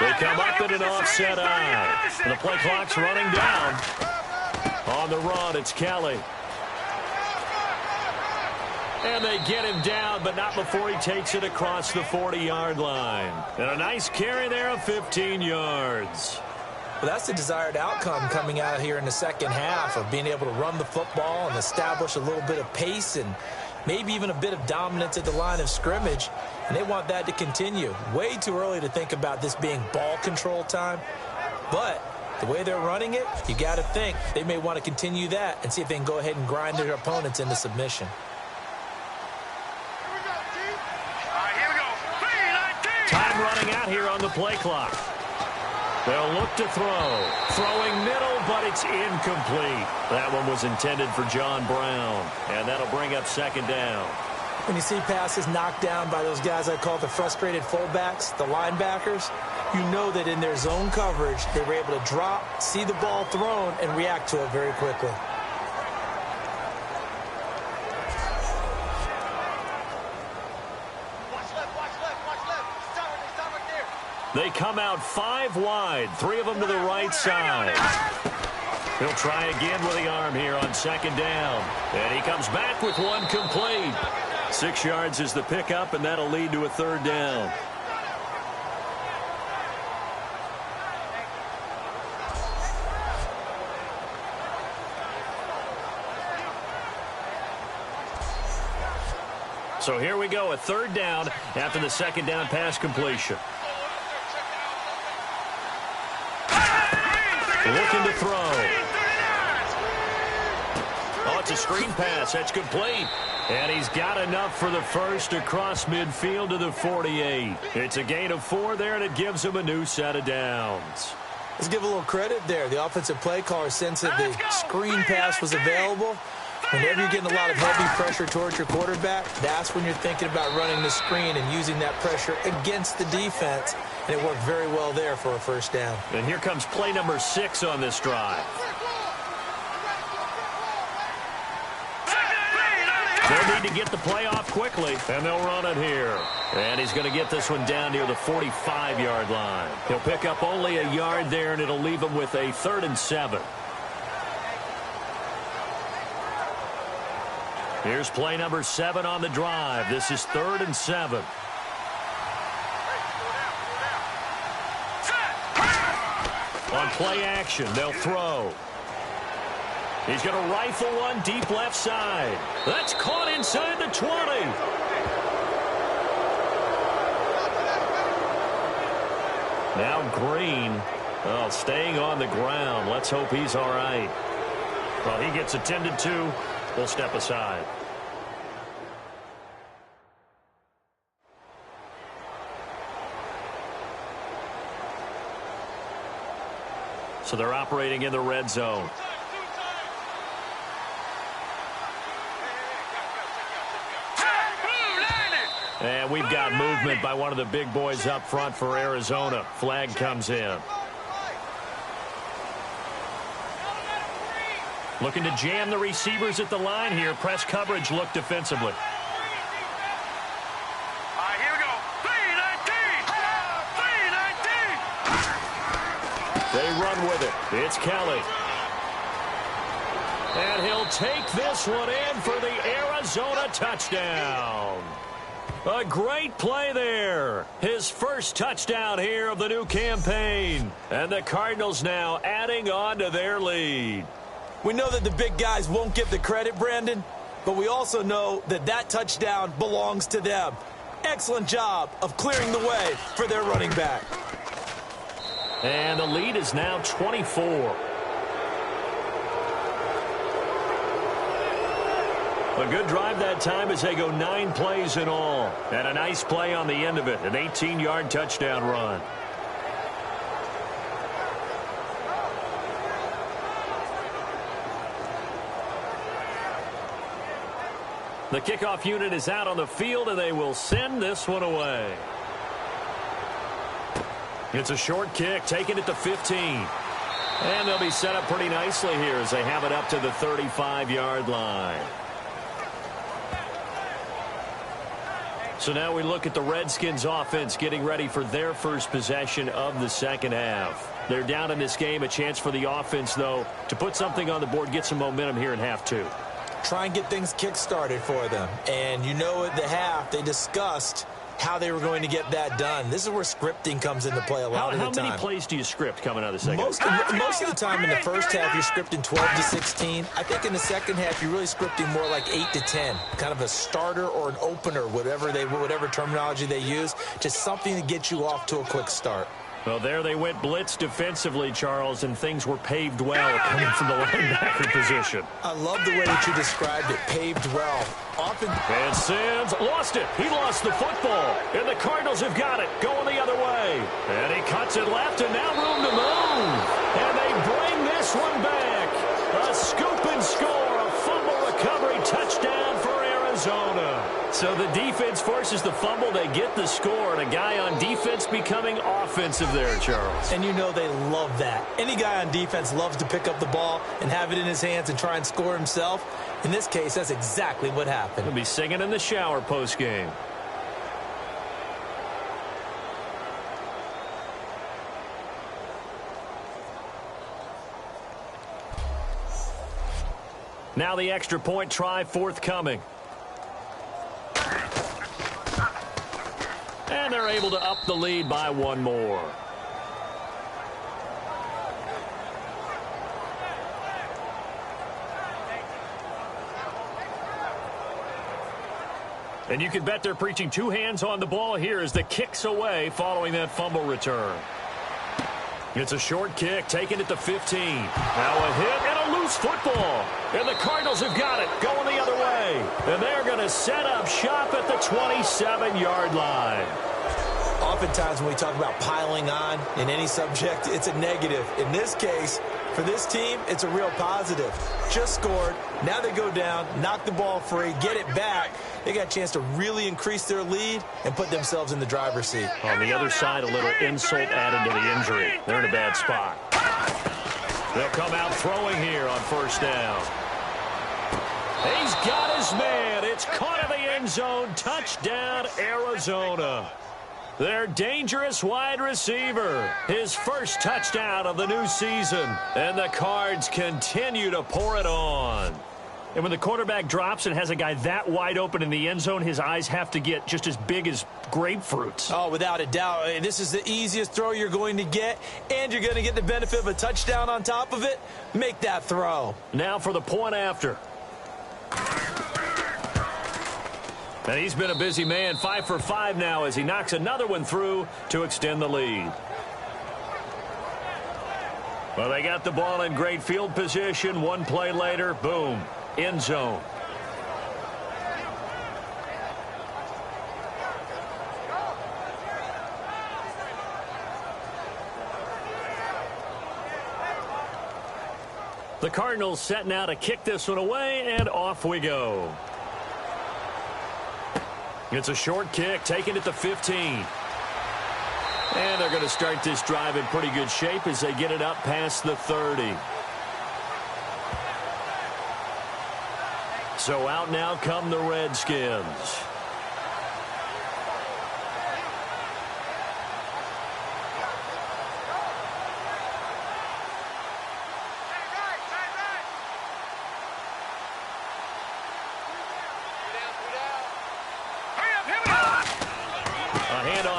S2: They come up in an offset eye. And the play clock's running down. On the run, it's Kelly. And they get him down, but not before he takes it across the 40-yard line. And a nice carry there of 15 yards.
S3: Well, that's the desired outcome coming out here in the second half of being able to run the football and establish a little bit of pace and maybe even a bit of dominance at the line of scrimmage. And they want that to continue. Way too early to think about this being ball control time. But the way they're running it, you got to think they may want to continue that and see if they can go ahead and grind their opponents into submission.
S2: Time running out here on the play clock. They'll look to throw. Throwing middle, but it's incomplete. That one was intended for John Brown. And that'll bring up second down.
S3: When you see passes knocked down by those guys I call the frustrated fullbacks, the linebackers, you know that in their zone coverage, they were able to drop, see the ball thrown, and react to it very quickly.
S2: They come out 5 wide, 3 of them to the right side. He'll try again with the arm here on second down. And he comes back with one complete. 6 yards is the pickup, and that'll lead to a third down. So here we go, a third down after the second down pass completion. Looking to throw. Oh, it's a screen pass. That's complete. And he's got enough for the first across midfield to the 48. It's a gain of 4 there, and it gives him a new set of downs.
S3: Let's give a little credit there. The offensive play caller sensed that the screen pass was available. Whenever you're getting a lot of heavy pressure towards your quarterback, that's when you're thinking about running the screen and using that pressure against the defense. And it worked very well there for a first down.
S2: And here comes play number 6 on this drive. They'll need to get the play off quickly, and they'll run it here. And he's going to get this one down near the 45-yard line. He'll pick up only a yard there, and it'll leave him with a 3rd and 7. Here's play number 7 on the drive. This is 3rd and 7. On play action, they'll throw. He's going to rifle one deep left side. That's caught inside the 20. Now Green, staying on the ground. Let's hope he's all right. Well, he gets attended to. We'll step aside. So they're operating in the red zone. And we've got movement by one of the big boys up front for Arizona. Flag comes in. Looking to jam the receivers at the line here. Press coverage look defensively.
S4: Here we go. 3-19.
S2: They run with it. It's Kelly. And he'll take this one in for the Arizona touchdown. A great play there. His first touchdown here of the new campaign. And the Cardinals now adding on to their lead.
S3: We know that the big guys won't get the credit, Brandon, but we also know that that touchdown belongs to them. Excellent job of clearing the way for their running back.
S2: And the lead is now 24. A good drive that time as they go 9 plays in all. And a nice play on the end of it, an 18-yard touchdown run. The kickoff unit is out on the field, and they will send this one away. It's a short kick, taking it to 15. And they'll be set up pretty nicely here as they have it up to the 35-yard line. So now we look at the Redskins offense getting ready for their first possession of the second half. They're down in this game. A chance for the offense, though, to put something on the board, get some momentum here in half two.
S3: Try and get things kick-started for them. And you know at the half, they discussed how they were going to get that done. This is where scripting comes into play a lot of the time. How
S2: many plays do you script coming out of the second
S3: half? Most of the time in the first half, you're scripting 12 to 16. I think in the second half, you're really scripting more like 8 to 10. Kind of a starter or an opener, whatever terminology they use. Just something to get you off to a quick start.
S2: Well, there they went blitz defensively, Charles, and things were paved well coming from the linebacker position.
S3: I love the way that you described it, paved well.
S2: And Sims lost it. He lost the football. And the Cardinals have got it, going the other way. And he cuts it left, and now room to move. And they bring this one back. A scoop and score, a fumble recovery touchdown for Arizona. So the defense forces the fumble. They get the score, and a guy on defense becoming offensive there, Charles.
S3: And you know they love that. Any guy on defense loves to pick up the ball and have it in his hands and try and score himself. In this case, that's exactly what happened.
S2: He'll be singing in the shower post-game. Now the extra point try forthcoming. And they're able to up the lead by one more. And you can bet they're preaching two hands on the ball here as the kick's away following that fumble return. It's a short kick, taking it to 15. Now a hit and a loose football. And the Cardinals have got it, going the other way. And they're going to set up shop at the 27-yard line.
S3: Oftentimes when we talk about piling on in any subject, it's a negative. In this case, for this team, it's a real positive. Just scored. Now they go down, knock the ball free, get it back. They got a chance to really increase their lead and put themselves in the driver's seat.
S2: On the other side, a little insult added to the injury. They're in a bad spot. They'll come out throwing here on first down. He's got his man. It's caught in the end zone. Touchdown, Arizona. Their dangerous wide receiver. His first touchdown of the new season. And the Cards continue to pour it on. And when the quarterback drops and has a guy that wide open in the end zone, his eyes have to get just as big as grapefruits.
S3: Oh, without a doubt. This is the easiest throw you're going to get, and you're going to get the benefit of a touchdown on top of it. Make that throw.
S2: Now for the point after. And he's been a busy man, 5 for 5 now as he knocks another one through to extend the lead. Well, they got the ball in great field position. One play later, boom, end zone. The Cardinals set now to kick this one away, and off we go. It's a short kick, taking it to 15. And they're going to start this drive in pretty good shape as they get it up past the 30. So out now come the Redskins.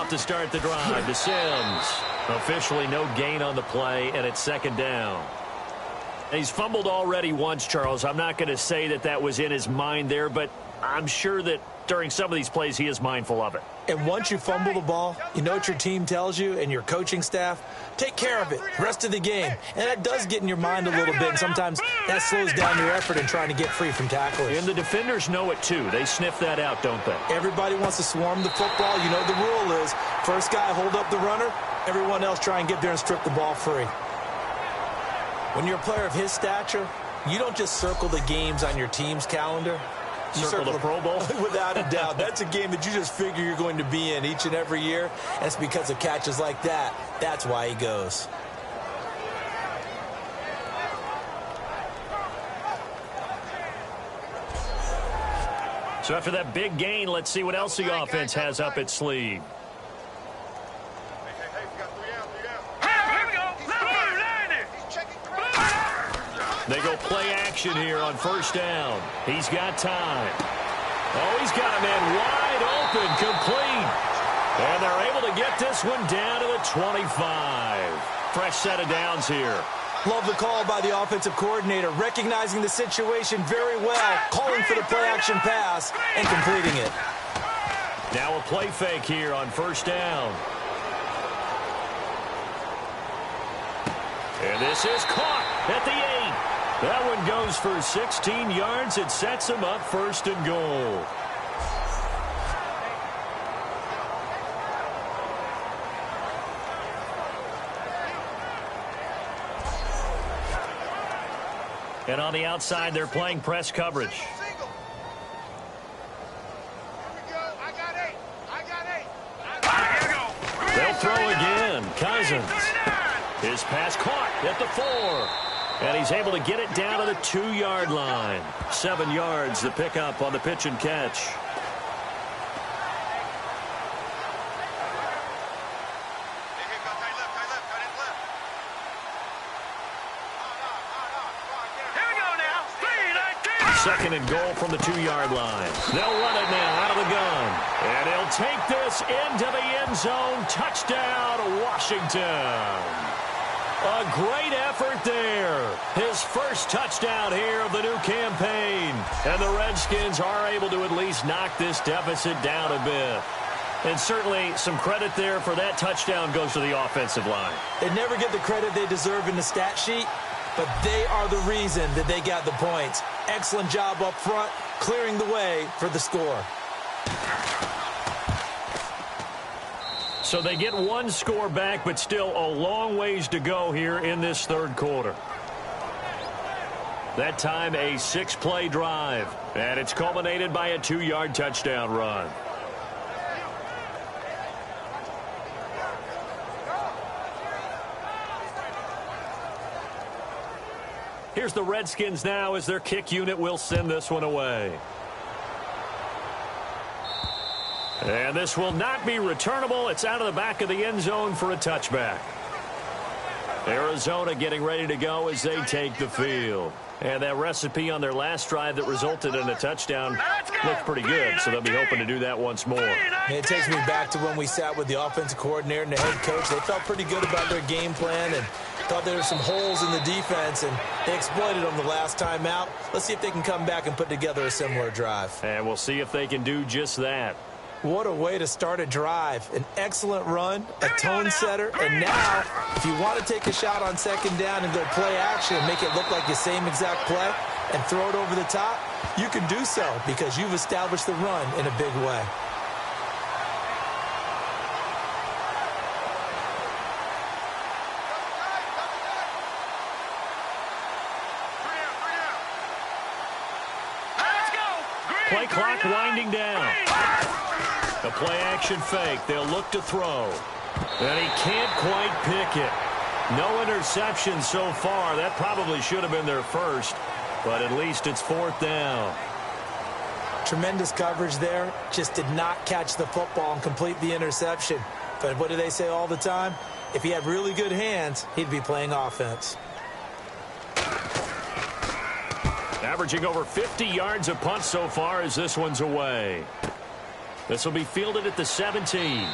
S2: To start the drive to Sims. Officially no gain on the play, and it's second down. He's fumbled already once, Charles. I'm not going to say that that was in his mind there, but I'm sure that during some of these plays he is mindful of it.
S3: And once you fumble the ball, you know what your team tells you and your coaching staff? Take care of it rest of the game. And that does get in your mind a little bit, and sometimes that slows down your effort in trying to get free from tacklers.
S2: And the defenders know it too. They sniff that out, don't they?
S3: Everybody wants to swarm the football. You know the rule is first guy hold up the runner, everyone else try and get there and strip the ball free. When you're a player of his stature, you don't just circle the games on your team's calendar.
S2: Circle the Pro Bowl?
S3: Without a doubt. That's a game that you just figure you're going to be in each and every year. And it's because of catches like that. That's why he goes.
S2: So after that big gain, let's see what else the offense has up its sleeve. They go play action here on first down. He's got time. Oh, he's got a man wide open, complete. And they're able to get this one down to the 25. Fresh set of downs here.
S3: Love the call by the offensive coordinator, recognizing the situation very well, calling for the play-action pass, and completing it.
S2: Now a play fake here on first down. And this is caught at the 8. That one goes for 16 yards. It sets him up first and goal. And on the outside, they're playing press coverage. They'll throw again. Cousins. His pass caught at the 4. And he's able to get it down to the 2-yard line. 7 yards the pickup on the pitch and catch. Second and goal from the 2-yard line. They'll run it now out of the gun. And he'll take this into the end zone. Touchdown, Washington. A great effort there. His first touchdown here of the new campaign. And the Redskins are able to at least knock this deficit down a bit. And certainly some credit there for that touchdown goes to the offensive line.
S3: They never get the credit they deserve in the stat sheet, but they are the reason that they got the points. Excellent job up front, clearing the way for the score.
S2: So they get one score back, but still a long ways to go here in this third quarter. That time a 6-play drive, and it's culminated by a 2-yard touchdown run. Here's the Redskins now as their kick unit will send this one away. And this will not be returnable. It's out of the back of the end zone for a touchback. Arizona getting ready to go as they take the field. And that recipe on their last drive that resulted in a touchdown looked pretty good, so they'll be hoping to do that once more.
S3: And it takes me back to when we sat with the offensive coordinator and the head coach. They felt pretty good about their game plan and thought there were some holes in the defense, and they exploited them the last time out. Let's see if they can come back and put together a similar drive.
S2: And we'll see if they can do just that.
S3: What a way to start a drive. An excellent run, a tone setter, and now if you want to take a shot on second down and go play action and make it look like the same exact play and throw it over the top, you can do so because you've established the run in a big way.
S2: Play clock winding down. A play-action fake. They'll look to throw. And he can't quite pick it. No interception so far. That probably should have been their first, but at least it's 4th down.
S3: Tremendous coverage there. Just did not catch the football and complete the interception. But what do they say all the time? If he had really good hands, he'd be playing offense.
S2: Averaging over 50 yards a punt so far as this one's away. This will be fielded at the 17.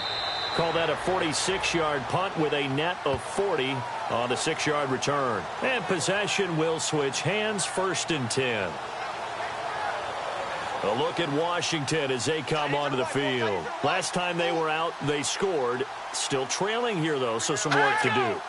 S2: Call that a 46-yard punt with a net of 40 on the 6-yard return. And possession will switch hands, 1st and 10. A look at Washington as they come onto the field. Last time they were out, they scored. Still trailing here, though, so some work to do.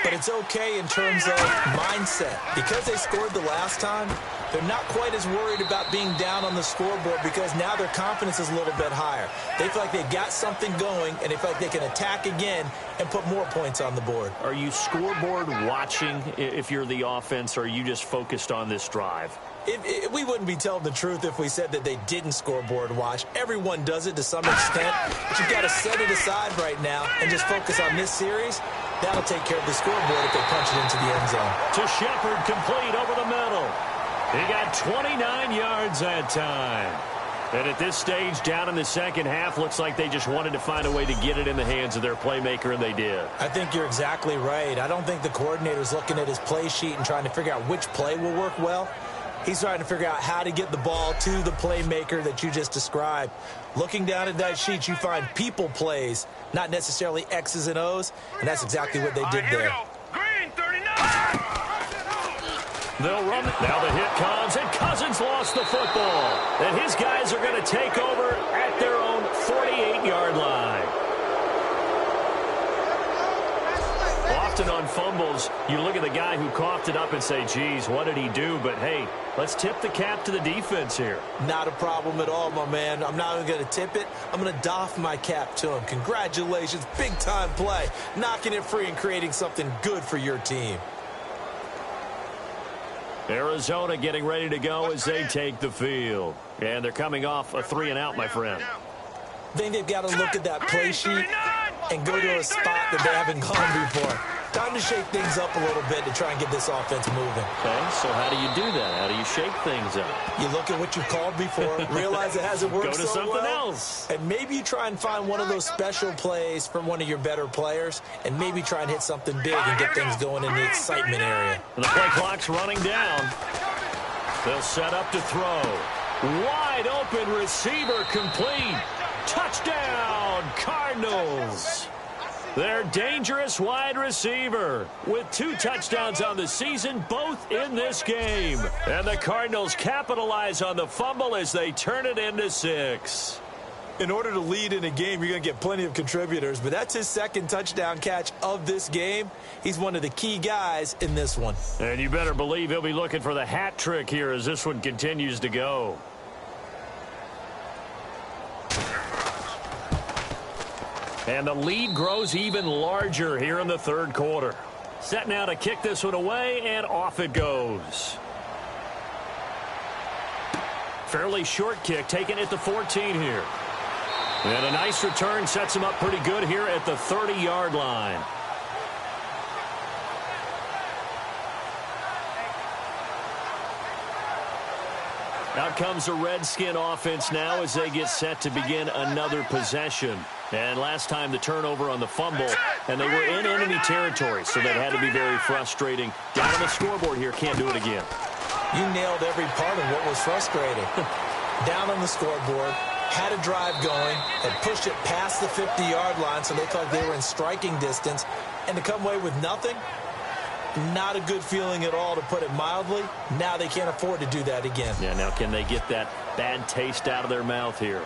S3: but it's okay in terms of mindset. Because they scored the last time, they're not quite as worried about being down on the scoreboard because now their confidence is a little bit higher. They feel like they've got something going, and they feel like they can attack again and put more points on the board.
S2: Are you scoreboard watching if you're the offense, or are you just focused on this drive?
S3: We wouldn't be telling the truth if we said that they didn't scoreboard watch. Everyone does it to some extent, but you've got to set it aside right now and just focus on this series. That'll take care of the scoreboard if they punch it into the end zone.
S2: To Shepard, complete over the middle. He got 29 yards that time. And at this stage, down in the second half, looks like they just wanted to find a way to get it in the hands of their playmaker, and they did.
S3: I think you're exactly right. I don't think the coordinator's looking at his play sheet and trying to figure out which play will work well. He's trying to figure out how to get the ball to the playmaker that you just described. Looking down at that sheet, you find people plays, not necessarily X's and O's, and that's exactly what they did there.
S4: Green, 39.
S2: They'll run. Now the hit comes, and Cousins lost the football. And his guys are going to take over at their own 48-yard line. Often on fumbles, you look at the guy who coughed it up and say, geez, what did he do? But, hey, let's tip the cap to the defense here.
S3: Not a problem at all, my man. I'm not even going to tip it. I'm going to doff my cap to him. Congratulations. Big-time play. Knocking it free and creating something good for your team.
S2: Arizona getting ready to go as they take the field. And they're coming off a 3-and-out, my friend.
S3: I think they've got to look at that play sheet and go to a spot that they haven't gone before. Time to shake things up a little bit to try and get this offense moving.
S2: Okay, so how do you do that? How do you shake things up?
S3: You look at what you've called before, realize it hasn't worked
S2: so well. Go to something else.
S3: And maybe you try and find one of those special plays from one of your better players, and maybe try and hit something big and get things going in the excitement area.
S2: And the play clock's running down. They'll set up to throw. Wide open receiver complete. Touchdown, Cardinals. Their dangerous wide receiver with 2 touchdowns on the season, both in this game. And the Cardinals capitalize on the fumble as they turn it into 6.
S3: In order to lead in a game, you're going to get plenty of contributors, but that's his second touchdown catch of this game. He's one of the key guys in this one.
S2: And you better believe he'll be looking for the hat trick here as this one continues to go. And the lead grows even larger here in the third quarter. Set now to kick this one away, and off it goes. Fairly short kick, taken at the 14 here. And a nice return sets him up pretty good here at the 30-yard line. Out comes the Redskin offense now as they get set to begin another possession. And last time the turnover on the fumble, and they were in enemy territory, so that had to be very frustrating. Down on the scoreboard here, can't do it again.
S3: You nailed every part of what was frustrating. Down on the scoreboard, had a drive going, and pushed it past the 50-yard line, so they felt like they were in striking distance. And to come away with nothing, not a good feeling at all, to put it mildly. Now they can't afford to do that again.
S2: Yeah, now can they get that bad taste out of their mouth here?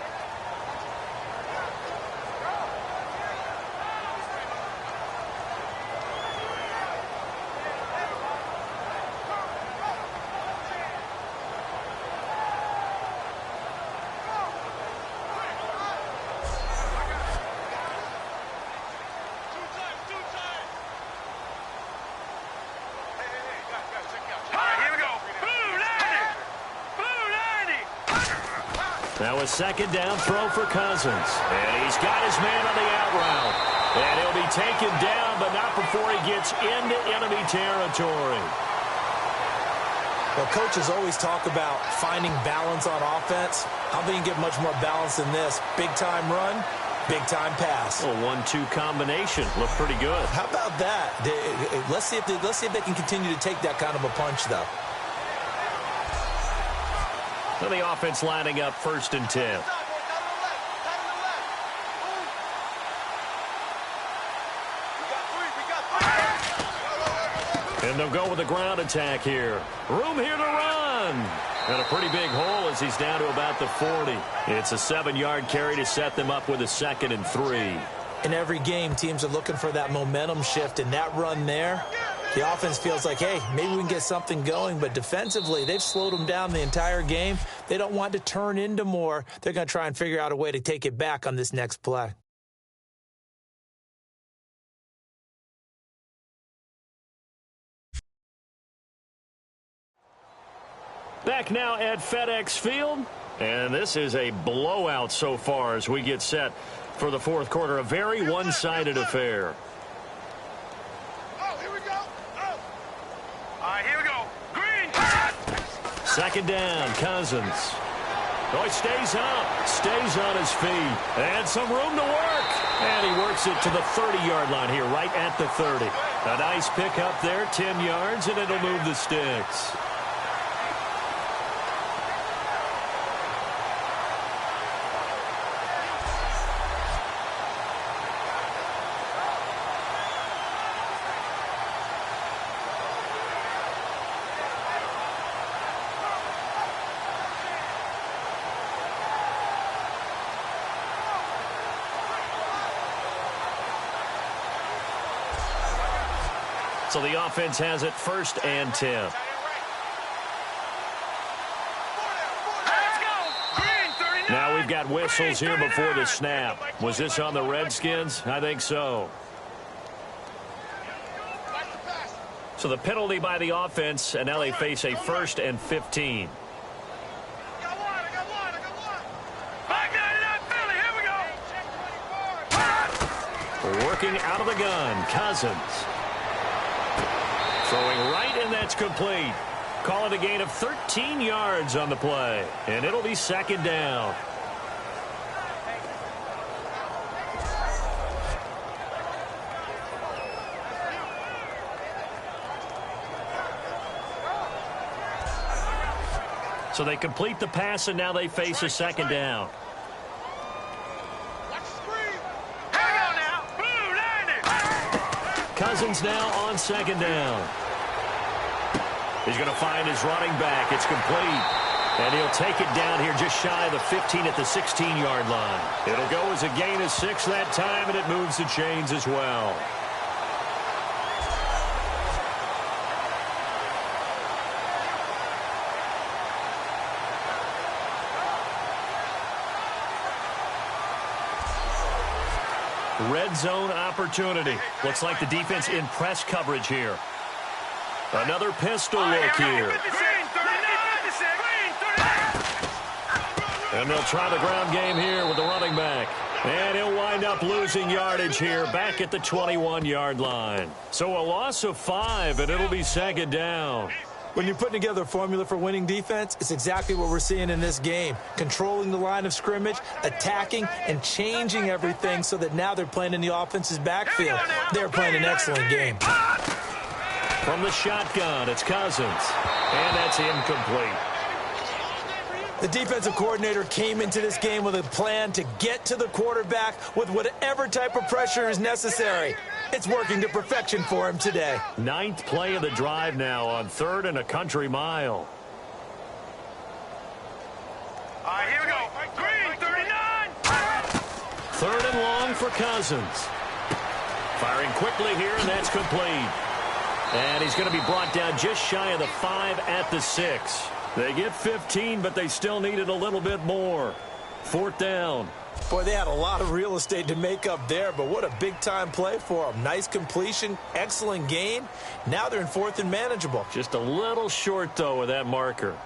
S2: Now a second down throw for Cousins. And he's got his man on the out route. And he'll be taken down, but not before he gets into enemy territory.
S3: Well, coaches always talk about finding balance on offense. I don't think you can get much more balance than this. Big-time run, big-time pass.
S2: A 1-2 combination. Looked pretty good.
S3: How about that? Let's see if they can continue to take that kind of a punch, though.
S2: So the offense lining up 1st and 10. And they'll go with a ground attack here. Room here to run. And a pretty big hole as he's down to about the 40. It's a 7-yard carry to set them up with a 2nd and 3.
S3: In every game, teams are looking for that momentum shift, and that run there, the offense feels like, hey, maybe we can get something going, but defensively, they've slowed them down the entire game. They don't want to turn into more. They're going to try and figure out a way to take it back on this next play.
S2: Back now at FedEx Field, and this is a blowout so far as we get set for the fourth quarter. A very one-sided affair.
S4: Oh, here we go. Oh. All right, here we go. Green.
S2: Second down, Cousins. Oh, he stays on his feet, and some room to work. And he works it to the 30-yard line here, right at the 30. A nice pickup there, 10 yards, and it'll move the sticks. So the offense has it 1st and 10. Now we've got whistles here before the snap. Was this on the Redskins? I think so. So the penalty by the offense, and now they face a 1st and 15. Working out of the gun, Cousins. Throwing right, and that's complete. Call it a gain of 13 yards on the play, and it'll be 2nd down. So they complete the pass, and now they face a 2nd down. Cousins now on 2nd down. He's going to find his running back. It's complete. And he'll take it down here just shy of the 15 at the 16-yard line. It'll go as a gain of 6 that time, and it moves the chains as well. Red zone opportunity. Looks like the defense in press coverage here. Another pistol look here. And they'll try the ground game here with the running back. And he'll wind up losing yardage here back at the 21-yard line. So a loss of 5, and it'll be 2nd down.
S3: When you're putting together a formula for winning defense, it's exactly what we're seeing in this game. Controlling the line of scrimmage, attacking, and changing everything so that now they're playing in the offense's backfield. They're playing an excellent game.
S2: From the shotgun, it's Cousins. And that's incomplete.
S3: The defensive coordinator came into this game with a plan to get to the quarterback with whatever type of pressure is necessary. It's working to perfection for him today.
S2: 9th play of the drive now on 3rd and a country mile.
S4: All right, here we go. Green, 39.
S2: 3rd and long for Cousins. Firing quickly here, and that's complete. And he's going to be brought down just shy of the 5 at the 6. They get 15, but they still needed a little bit more. 4th down.
S3: Boy, they had a lot of real estate to make up there, but what a big-time play for them. Nice completion, excellent gain. Now they're in 4th and manageable.
S2: Just a little short, though, with that marker.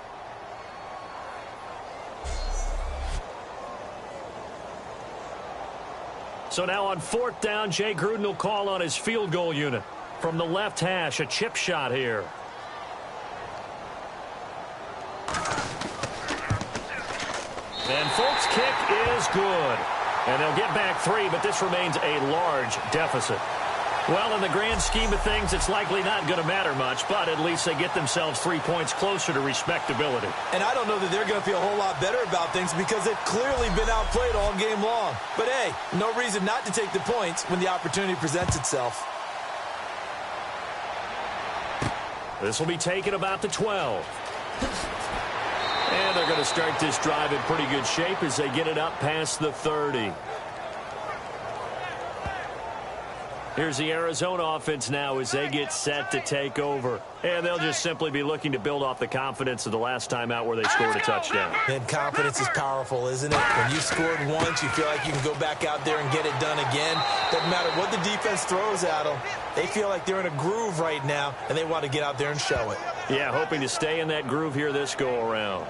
S2: So now on 4th down, Jay Gruden will call on his field goal unit. From the left hash, a chip shot here. And Folk's kick is good. And they'll get back 3, but this remains a large deficit. Well, in the grand scheme of things, it's likely not going to matter much, but at least they get themselves 3 points closer to respectability.
S3: And I don't know that they're going to feel a whole lot better about things because they've clearly been outplayed all game long. But, hey, no reason not to take the points when the opportunity presents itself.
S2: This will be taken about the 12. And they're going to start this drive in pretty good shape as they get it up past the 30. Here's the Arizona offense now as they get set to take over. And they'll just simply be looking to build off the confidence of the last time out where they scored a touchdown.
S3: And confidence is powerful, isn't it? When you scored once, you feel like you can go back out there and get it done again. Doesn't matter what the defense throws at them. They feel like they're in a groove right now, and they want to get out there and show it.
S2: Yeah, hoping to stay in that groove here this go-around.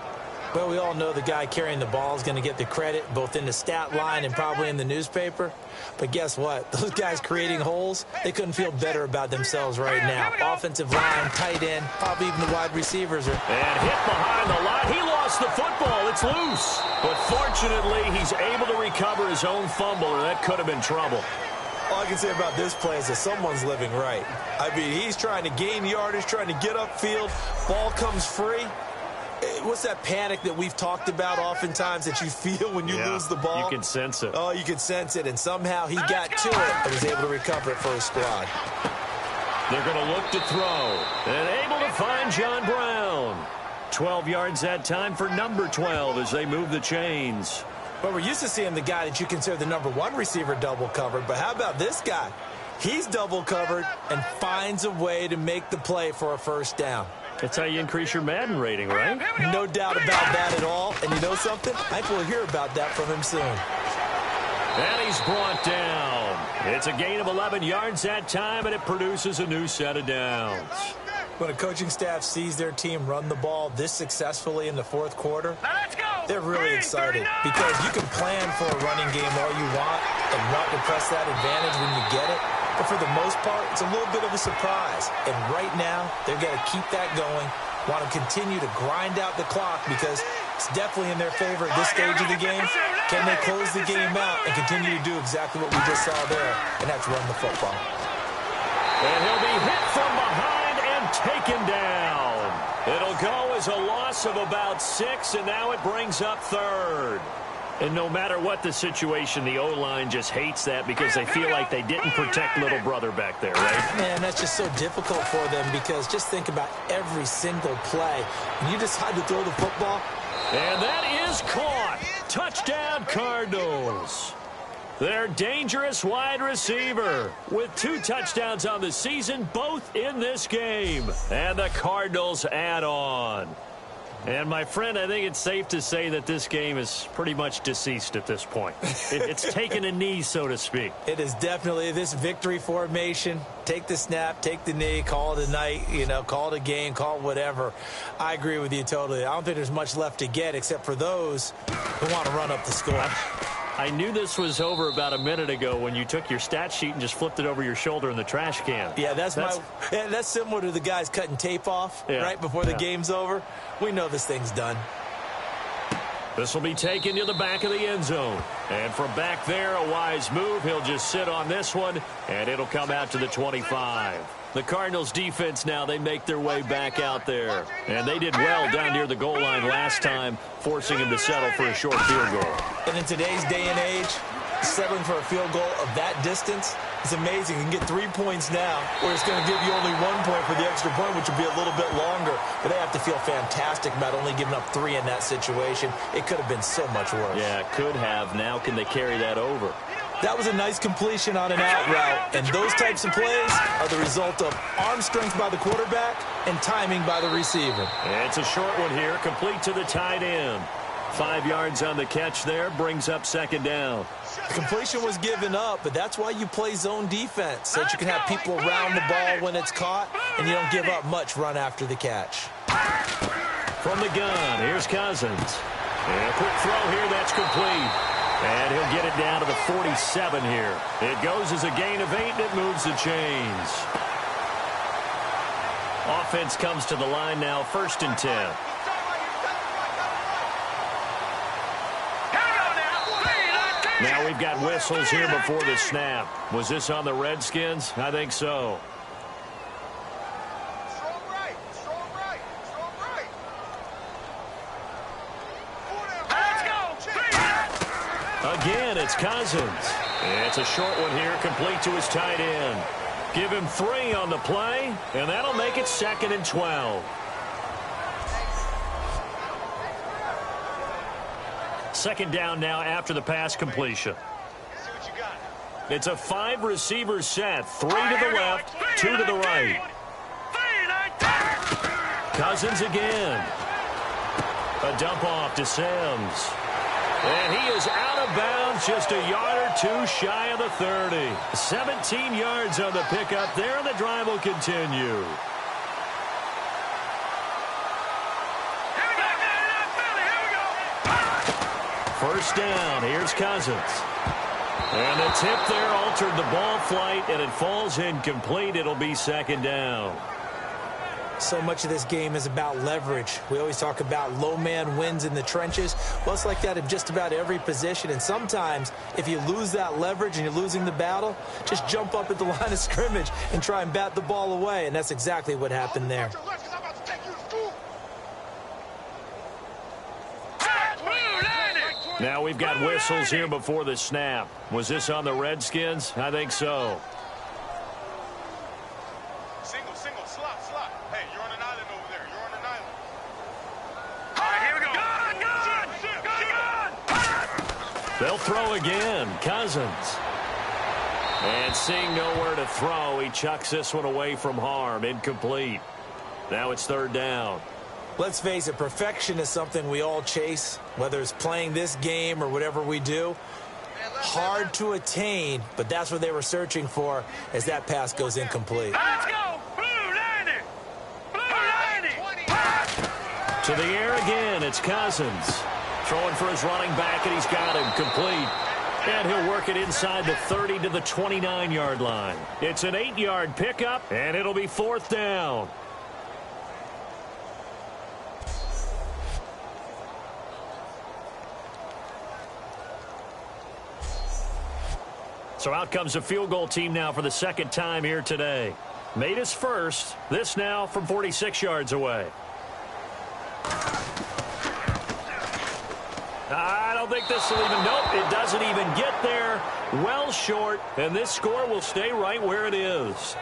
S3: Well, we all know the guy carrying the ball is going to get the credit, both in the stat line and probably in the newspaper. But guess what? Those guys creating holes, they couldn't feel better about themselves right now. Offensive line, tight end, probably even the wide receivers are.
S2: And hit behind the line. He lost the football. It's loose. But fortunately, he's able to recover his own fumble, or that could have been trouble.
S3: All I can say about this play is that someone's living right. I mean, he's trying to gain yardage, trying to get upfield. Ball comes free. What's that panic that we've talked about oftentimes that you feel when you lose the ball?
S2: You can sense it.
S3: Oh, you can sense it, and somehow he got to it and was able to recover it for his squad.
S2: They're going to look to throw, and able to find John Brown. 12 yards that time for number 12 as they move the chains.
S3: But we're used to seeing the guy that you consider the number 1 receiver double covered, but how about this guy? He's double covered and finds a way to make the play for a first down.
S2: That's how you increase your Madden rating, right?
S3: No doubt about that at all. And you know something? I think we'll hear about that from him soon.
S2: And he's brought down. It's a gain of 11 yards that time, and it produces a new set of downs.
S3: When a coaching staff sees their team run the ball this successfully in the fourth quarter, they're really excited because you can plan for a running game all you want and want to press that advantage when you get it. But for the most part, it's a little bit of a surprise. And right now, they're going to keep that going, want to continue to grind out the clock because it's definitely in their favor at this stage of the game. Can they close the game out and continue to do exactly what we just saw there, and that's run the football.
S2: And he'll be hit from behind and taken down. It'll go as a loss of about 6, and now it brings up third. And no matter what the situation, the O-line just hates that because they feel like they didn't protect little brother back there, right?
S3: Man, that's just so difficult for them because just think about every single play. When you decide to throw the football.
S2: And that is caught. Touchdown, Cardinals. Their dangerous wide receiver with 2 touchdowns on the season, both in this game. And the Cardinals add on. And, my friend, I think it's safe to say that this game is pretty much deceased at this point. It's taken a knee, so to speak.
S3: It is definitely this victory formation. Take the snap, take the knee, call it a night, call it a game, call it whatever. I agree with you totally. I don't think there's much left to get except for those who want to run up the score.
S2: I knew this was over about a minute ago when you took your stat sheet and just flipped it over your shoulder in the trash can.
S3: Yeah, that's similar to the guys cutting tape off right before the game's over. We know this thing's done.
S2: This will be taken to the back of the end zone. And from back there, a wise move. He'll just sit on this one, and it'll come out to the 25. The Cardinals defense now, they make their way back out there. And they did well down near the goal line last time, forcing him to settle for a short field goal.
S3: And in today's day and age, settling for a field goal of that distance is amazing. You can get 3 points now, where it's going to give you only 1 point for the extra point, which will be a little bit longer. But they have to feel fantastic about only giving up 3 in that situation. It could have been so much worse.
S2: Yeah, it could have. Now can they carry that over?
S3: That was a nice completion on an out route, and those types of plays are the result of arm strength by the quarterback and timing by the receiver.
S2: It's a short one here, complete to the tight end. 5 yards on the catch there, brings up second down.
S3: The completion was given up, but that's why you play zone defense, so that you can have people around the ball when it's caught, and you don't give up much run after the catch.
S2: From the gun, here's Cousins. And a quick throw here, that's complete. And he'll get it down to the 47 here. It goes as a gain of 8, and it moves the chains. Offense comes to the line now, 1st and 10. Now we've got whistles here before the snap. Was this on the Redskins? I think so. Again, it's Cousins. It's a short one here, complete to his tight end. Give him 3 on the play, and that'll make it 2nd and 12. Second down now after the pass completion. It's a 5-receiver set. 3 to the left, 2 to the right. Cousins again. A dump off to Sims. And he is out of bounds, just a yard or two shy of the 30. 17 yards on the pickup there, and the drive will continue. First down, here's Cousins. And the tip there altered the ball flight, and it falls incomplete. It'll be second down.
S3: So much of this game is about leverage. We always talk about low man wins in the trenches. Well, it's like that in just about every position. And sometimes, if you lose that leverage and you're losing the battle, just jump up at the line of scrimmage and try and bat the ball away. And that's exactly what happened there.
S2: Now we've got whistles here before the snap. Was this on the Redskins? I think so.
S4: Single, slot. Hey, you're on an island over there. You're on an island. All right, here we go. Gun!
S2: They'll throw again. Cousins. And seeing nowhere to throw, he chucks this one away from harm. Incomplete. Now it's third down.
S3: Let's face it, perfection is something we all chase, whether it's playing this game or whatever we do. Hard to attain, but that's what they were searching for as that pass goes incomplete.
S4: Let's go! Blue 90! Blue 90!
S2: To the air again, it's Cousins. Throwing for his running back, and he's got him complete. And he'll work it inside the 30 to the 29-yard line. It's an 8-yard pickup, and it'll be fourth down. So out comes the field goal team now for the second time here today. Made his first. This now from 46 yards away. I don't think this will even, nope, it doesn't even get there. Well short, and this score will stay right where it is.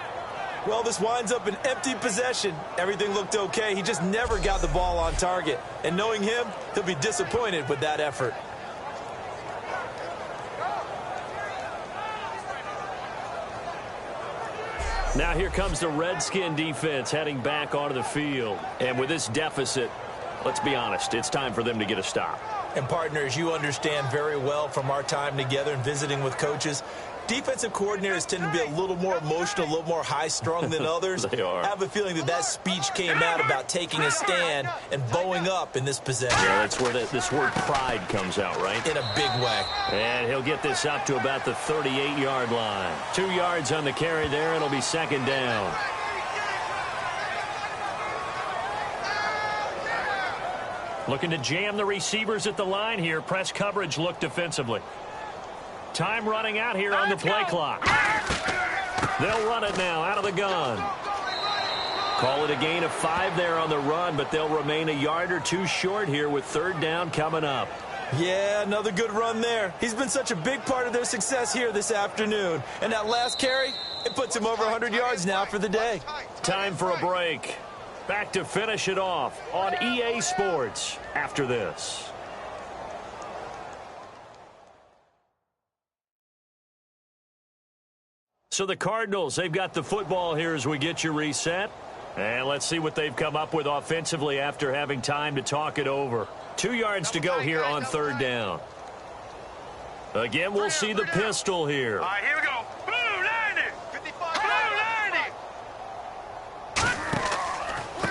S3: Well, this winds up an empty possession. Everything looked okay. He just never got the ball on target. And knowing him, he'll be disappointed with that effort.
S2: Now here comes the Redskin defense heading back onto the field. And with this deficit, let's be honest, it's time for them to get a stop.
S3: And partners, you understand very well from our time together and visiting with coaches, defensive coordinators tend to be a little more emotional, a little more high-strung than others.
S2: They are.
S3: I have a feeling that speech came out about taking a stand and bowing up in this possession.
S2: Yeah, that's where this word pride comes out, right?
S3: In a big way.
S2: And he'll get this up to about the 38-yard line. 2 yards on the carry there, and it'll be second down. Looking to jam the receivers at the line here. Press coverage look defensively. Time running out here on the play clock. They'll run it now out of the gun. Call it a gain of 5 there on the run, but they'll remain a yard or two short here with third down coming up.
S3: Yeah, another good run there. He's been such a big part of their success here this afternoon. And that last carry, it puts him over 100 yards now for the day.
S2: Time for a break. Back to finish it off on EA Sports after this. So the Cardinals, they've got the football here as we get you reset. And let's see what they've come up with offensively after having time to talk it over. 2 yards to go here on third down. Again, we'll see the pistol here.
S4: All right, here we go. Blue 90! 55. Blue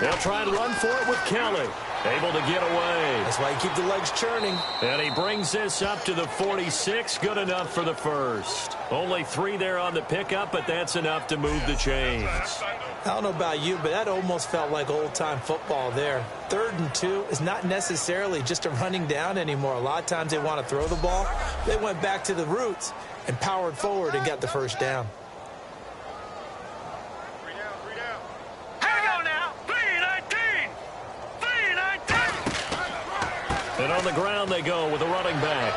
S4: 90!
S2: They'll try and run for it with Kelly. Able to get away.
S3: That's why you keep the legs churning.
S2: And he brings this up to the 46. Good enough for the first. Only 3 there on the pickup, but that's enough to move the chains.
S3: I don't know about you, but that almost felt like old-time football there. 3rd and 2 is not necessarily just a running down anymore. A lot of times they want to throw the ball. They went back to the roots and powered forward and got the first down.
S2: And on the ground they go with a running back.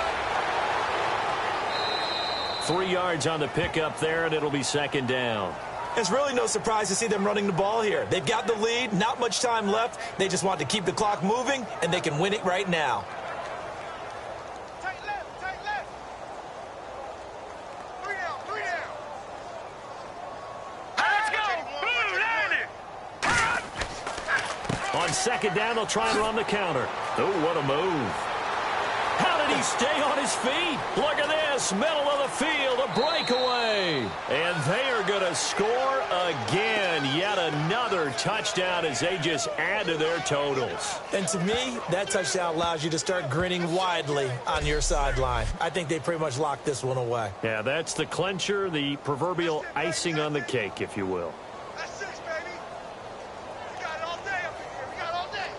S2: 3 yards on the pickup there, and it'll be second down.
S3: It's really no surprise to see them running the ball here. They've got the lead, not much time left. They just want to keep the clock moving, and they can win it right now.
S4: Tight left, tight left. 3 down, 3
S2: on second down, they'll try and run the counter. Oh, what a move. How did he stay on his feet? Look at this, middle of the field, a breakaway. And they are going to score again. Yet another touchdown as they just add to their totals.
S3: And to me, that touchdown allows you to start grinning widely on your sideline. I think they pretty much locked this one away.
S2: Yeah, that's the clincher, the proverbial icing on the cake, if you will.
S4: That's 6, baby. We got it all day up in here. We got it all day.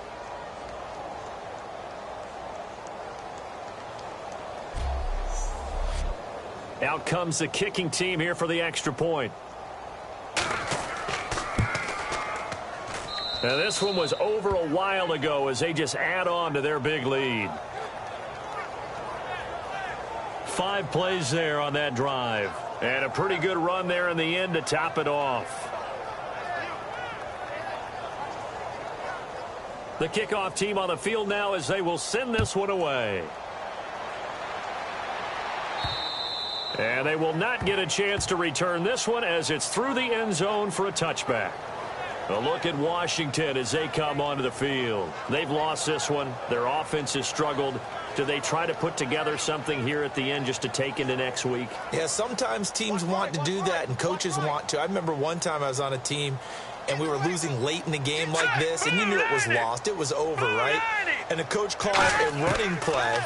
S2: Out comes the kicking team here for the extra point. Now this one was over a while ago as they just add on to their big lead. 5 plays there on that drive. And a pretty good run there in the end to top it off. The kickoff team on the field now as they will send this one away. And they will not get a chance to return this one as it's through the end zone for a touchback. A look at Washington as they come onto the field. They've lost this one. Their offense has struggled. Do they try to put together something here at the end just to take into next week?
S3: Yeah, sometimes teams want to do that and coaches want to. I remember one time I was on a team and we were losing late in the game like this, and you knew it was lost. It was over, right? And the coach called a running play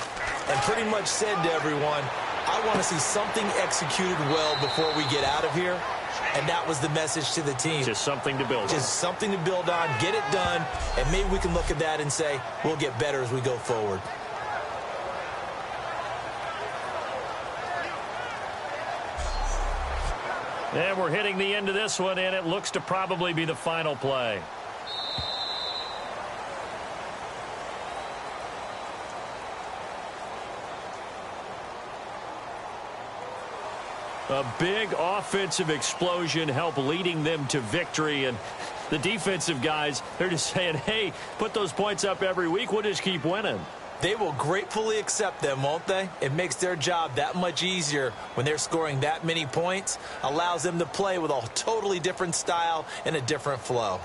S3: and pretty much said to everyone, I want to see something executed well before we get out of here. And that was the message to the team.
S2: Just something to build on.
S3: Just something to build on, get it done, and maybe we can look at that and say, we'll get better as we go forward.
S2: And we're hitting the end of this one, and it looks to probably be the final play. A big offensive explosion helped leading them to victory. And the defensive guys, they're just saying, hey, put those points up every week. We'll just keep winning.
S3: They will gratefully accept them, won't they? It makes their job that much easier when they're scoring that many points. Allows them to play with a totally different style and a different flow.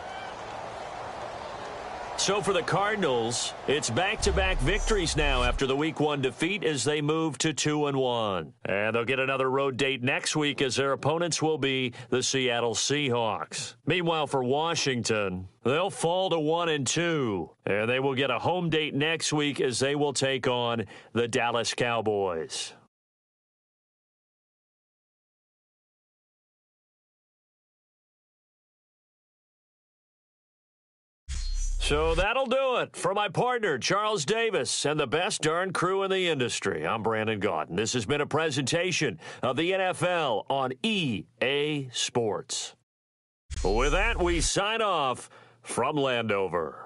S2: So for the Cardinals, it's back-to-back victories now after the Week 1 defeat as they move to 2-1. And they'll get another road date next week as their opponents will be the Seattle Seahawks. Meanwhile, for Washington, they'll fall to 1-2. And they will get a home date next week as they will take on the Dallas Cowboys. So that'll do it. For my partner, Charles Davis, and the best darn crew in the industry, I'm Brandon Gaudin. This has been a presentation of the NFL on EA Sports. With that, we sign off from Landover.